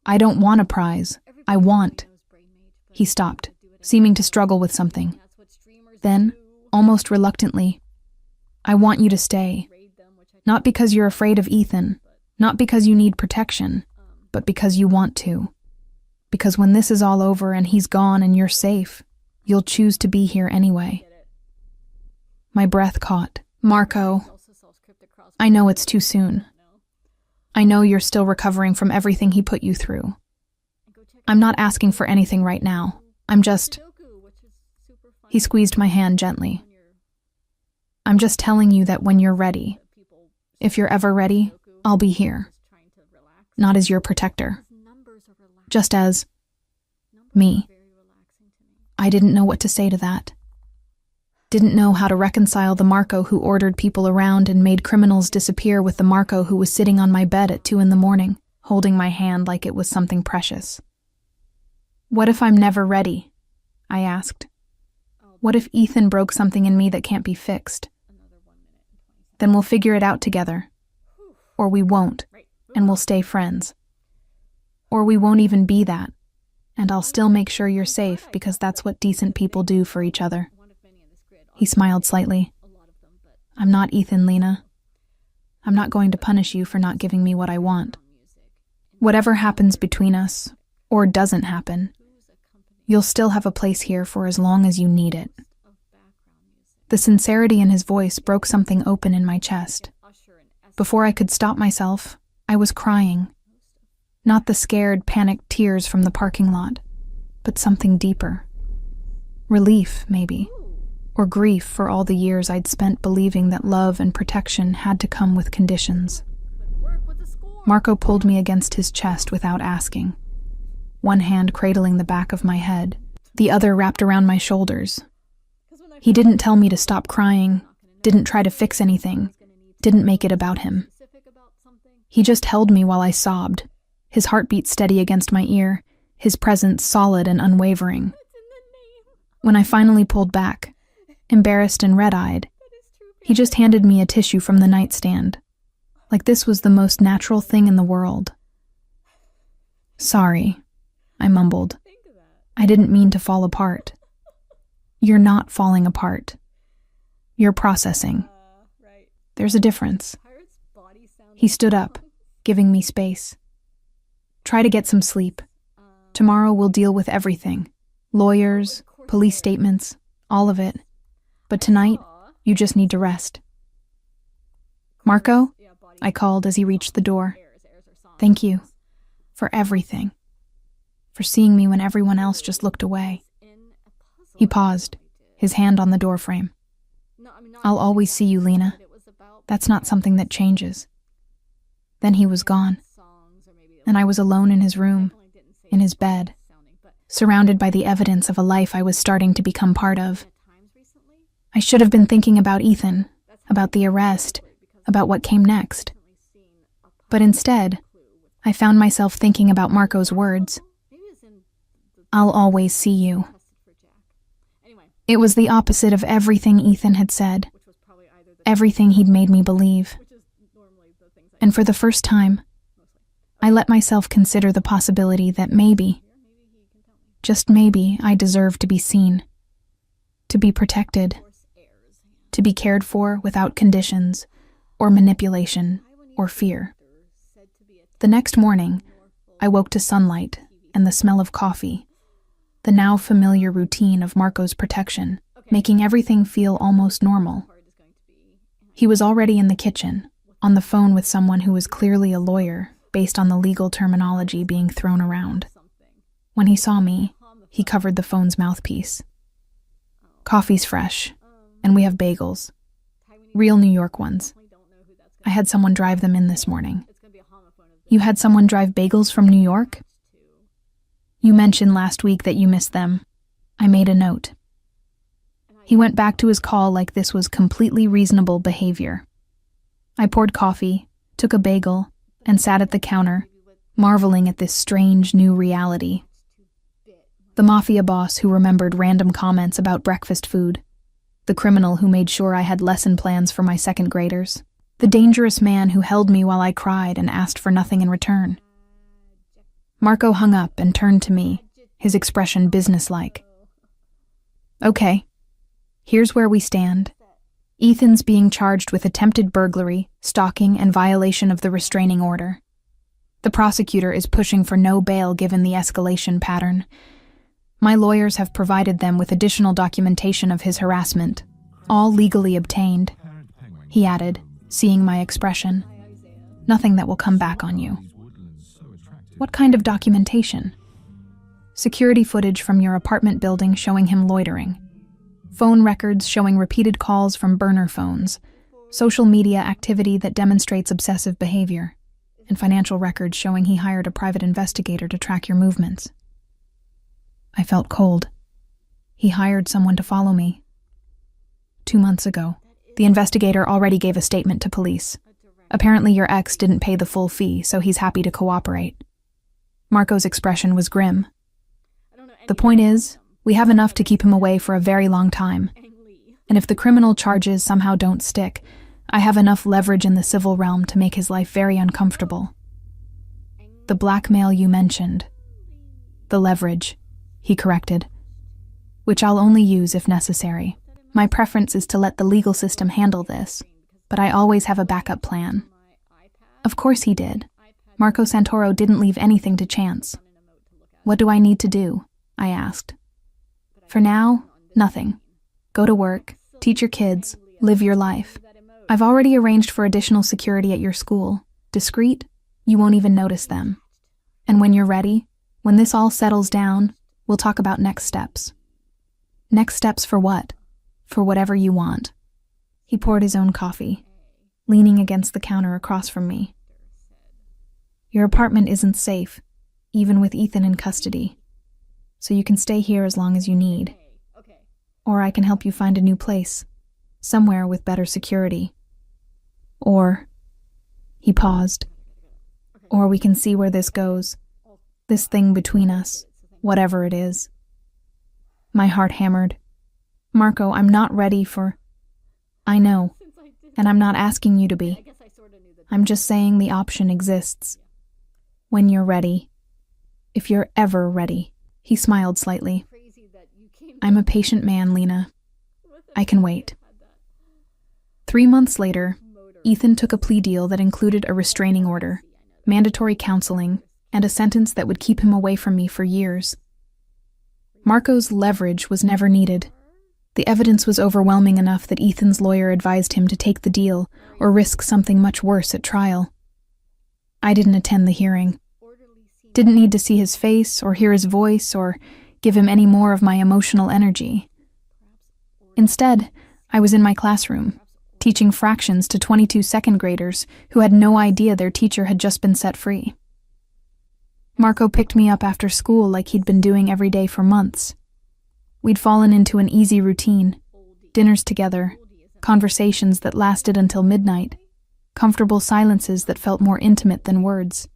I don't want a prize. I want. He stopped, seeming to struggle with something. Then, almost reluctantly, I want you to stay. Not because you're afraid of Ethan, not because you need protection, but because you want to. Because when this is all over and he's gone and you're safe, you'll choose to be here anyway. My breath caught. Marco, I know it's too soon. I know you're still recovering from everything he put you through. I'm not asking for anything right now. I'm just... He squeezed my hand gently. I'm just telling you that when you're ready, if you're ever ready, I'll be here. Not as your protector. Just as... me. I didn't know what to say to that. Didn't know how to reconcile the Marco who ordered people around and made criminals disappear with the Marco who was sitting on my bed at 2 a.m, holding my hand like it was something precious. What if I'm never ready? I asked. What if Ethan broke something in me that can't be fixed? Then we'll figure it out together. Or we won't, and we'll stay friends. Or we won't even be that, and I'll still make sure you're safe because that's what decent people do for each other. He smiled slightly. I'm not Ethan, Lena. I'm not going to punish you for not giving me what I want. Whatever happens between us, or doesn't happen, you'll still have a place here for as long as you need it. The sincerity in his voice broke something open in my chest. Before I could stop myself, I was crying. Not the scared, panicked tears from the parking lot, but something deeper. Relief, maybe. Or grief for all the years I'd spent believing that love and protection had to come with conditions. Marco pulled me against his chest without asking. One hand cradling the back of my head, the other wrapped around my shoulders. He didn't tell me to stop crying, didn't try to fix anything, didn't make it about him. He just held me while I sobbed, his heartbeat steady against my ear, his presence solid and unwavering. When I finally pulled back, embarrassed and red-eyed, he just handed me a tissue from the nightstand, like this was the most natural thing in the world. Sorry, I mumbled. I didn't mean to fall apart. You're not falling apart. You're processing. There's a difference. He stood up, giving me space. Try to get some sleep. Tomorrow we'll deal with everything. Lawyers, police statements, all of it. But tonight, you just need to rest. Marco? I called as he reached the door. Thank you. For everything. For seeing me when everyone else just looked away. He paused, his hand on the doorframe. I'll always see you, Lena. That's not something that changes. Then he was gone. And I was alone in his room, in his bed, surrounded by the evidence of a life I was starting to become part of. I should have been thinking about Ethan, about the arrest, about what came next. But instead, I found myself thinking about Marco's words. I'll always see you. It was the opposite of everything Ethan had said, everything he'd made me believe. And for the first time, I let myself consider the possibility that maybe, just maybe, I deserve to be seen, to be protected, to be cared for without conditions, or manipulation, or fear. The next morning, I woke to sunlight and the smell of coffee, the now familiar routine of Marco's protection, making everything feel almost normal. He was already in the kitchen, on the phone with someone who was clearly a lawyer, based on the legal terminology being thrown around. When he saw me, he covered the phone's mouthpiece. Coffee's fresh, and we have bagels. Real New York ones. I had someone drive them in this morning. You had someone drive bagels from New York? You mentioned last week that you missed them. I made a note. He went back to his call like this was completely reasonable behavior. I poured coffee, took a bagel, and sat at the counter, marveling at this strange new reality. The mafia boss who remembered random comments about breakfast food. The criminal who made sure I had lesson plans for my second graders. The dangerous man who held me while I cried and asked for nothing in return. Marco hung up and turned to me, his expression businesslike. Okay, here's where we stand. Ethan's being charged with attempted burglary, stalking, and violation of the restraining order. The prosecutor is pushing for no bail given the escalation pattern. My lawyers have provided them with additional documentation of his harassment, all legally obtained. He added, seeing my expression. Nothing that will come back on you. What kind of documentation? Security footage from your apartment building showing him loitering. Phone records showing repeated calls from burner phones. Social media activity that demonstrates obsessive behavior. And financial records showing he hired a private investigator to track your movements. I felt cold. He hired someone to follow me. 2 months ago, the investigator already gave a statement to police. Apparently your ex didn't pay the full fee, so he's happy to cooperate. Marco's expression was grim. The point is, we have enough to keep him away for a very long time. And if the criminal charges somehow don't stick, I have enough leverage in the civil realm to make his life very uncomfortable. The blackmail you mentioned. The leverage, he corrected. Which I'll only use if necessary. My preference is to let the legal system handle this, but I always have a backup plan. Of course he did. Marco Santoro didn't leave anything to chance. What do I need to do? I asked. For now, nothing. Go to work, teach your kids, live your life. I've already arranged for additional security at your school. Discreet, you won't even notice them. And when you're ready, when this all settles down, we'll talk about next steps. Next steps for what? For whatever you want. He poured his own coffee, leaning against the counter across from me. Your apartment isn't safe, even with Ethan in custody. So you can stay here as long as you need. Or I can help you find a new place, somewhere with better security. Or, he paused, or we can see where this goes. This thing between us, whatever it is. My heart hammered. Marco, I'm not ready for... I know, and I'm not asking you to be. I'm just saying the option exists. When you're ready. If you're ever ready. He smiled slightly. I'm a patient man, Lena. I can wait. 3 months later, Ethan took a plea deal that included a restraining order, mandatory counseling, and a sentence that would keep him away from me for years. Marco's leverage was never needed. The evidence was overwhelming enough that Ethan's lawyer advised him to take the deal or risk something much worse at trial. I didn't attend the hearing. Didn't need to see his face or hear his voice or give him any more of my emotional energy. Instead, I was in my classroom, teaching fractions to 22 second graders who had no idea their teacher had just been set free. Marco picked me up after school like he'd been doing every day for months. We'd fallen into an easy routine, dinners together, conversations that lasted until midnight, comfortable silences that felt more intimate than words.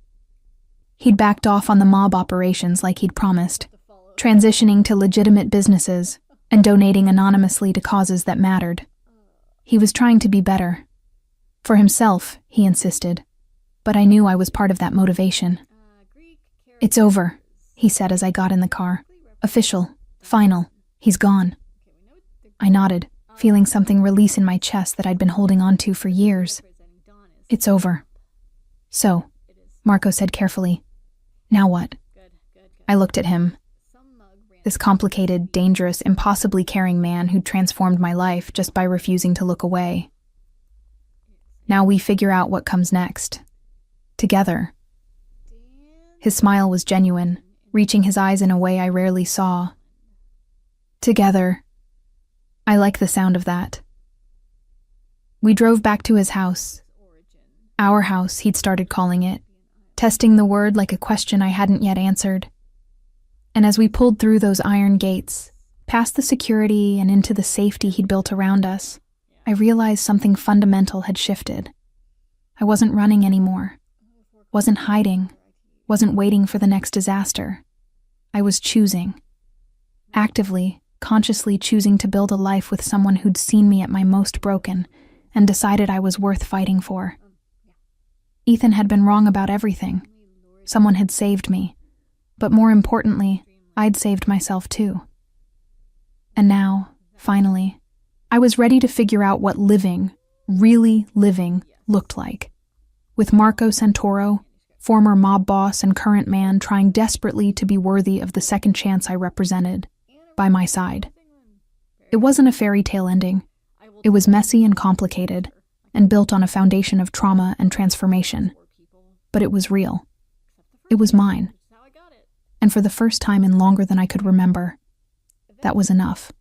He'd backed off on the mob operations like he'd promised, transitioning to legitimate businesses and donating anonymously to causes that mattered. He was trying to be better. For himself, he insisted, but I knew I was part of that motivation. "It's over," he said as I got in the car. "Official. Final. He's gone." I nodded, feeling something release in my chest that I'd been holding on to for years. "It's over." "So," Marco said carefully, "now what?" I looked at him. This complicated, dangerous, impossibly caring man who'd transformed my life just by refusing to look away. "Now we figure out what comes next. Together." His smile was genuine, reaching his eyes in a way I rarely saw. Together. I like the sound of that. We drove back to his house. Our house, he'd started calling it, testing the word like a question I hadn't yet answered. And as we pulled through those iron gates, past the security and into the safety he'd built around us, I realized something fundamental had shifted. I wasn't running anymore, wasn't hiding, wasn't waiting for the next disaster. I was choosing. Actively, consciously choosing to build a life with someone who'd seen me at my most broken and decided I was worth fighting for. Ethan had been wrong about everything. Someone had saved me. But more importantly, I'd saved myself too. And now, finally, I was ready to figure out what living, really living, looked like. With Marco Santoro, former mob boss and current man trying desperately to be worthy of the second chance I represented, by my side. It wasn't a fairy tale ending. It was messy and complicated, and built on a foundation of trauma and transformation. But it was real. It was mine. And for the first time in longer than I could remember, that was enough.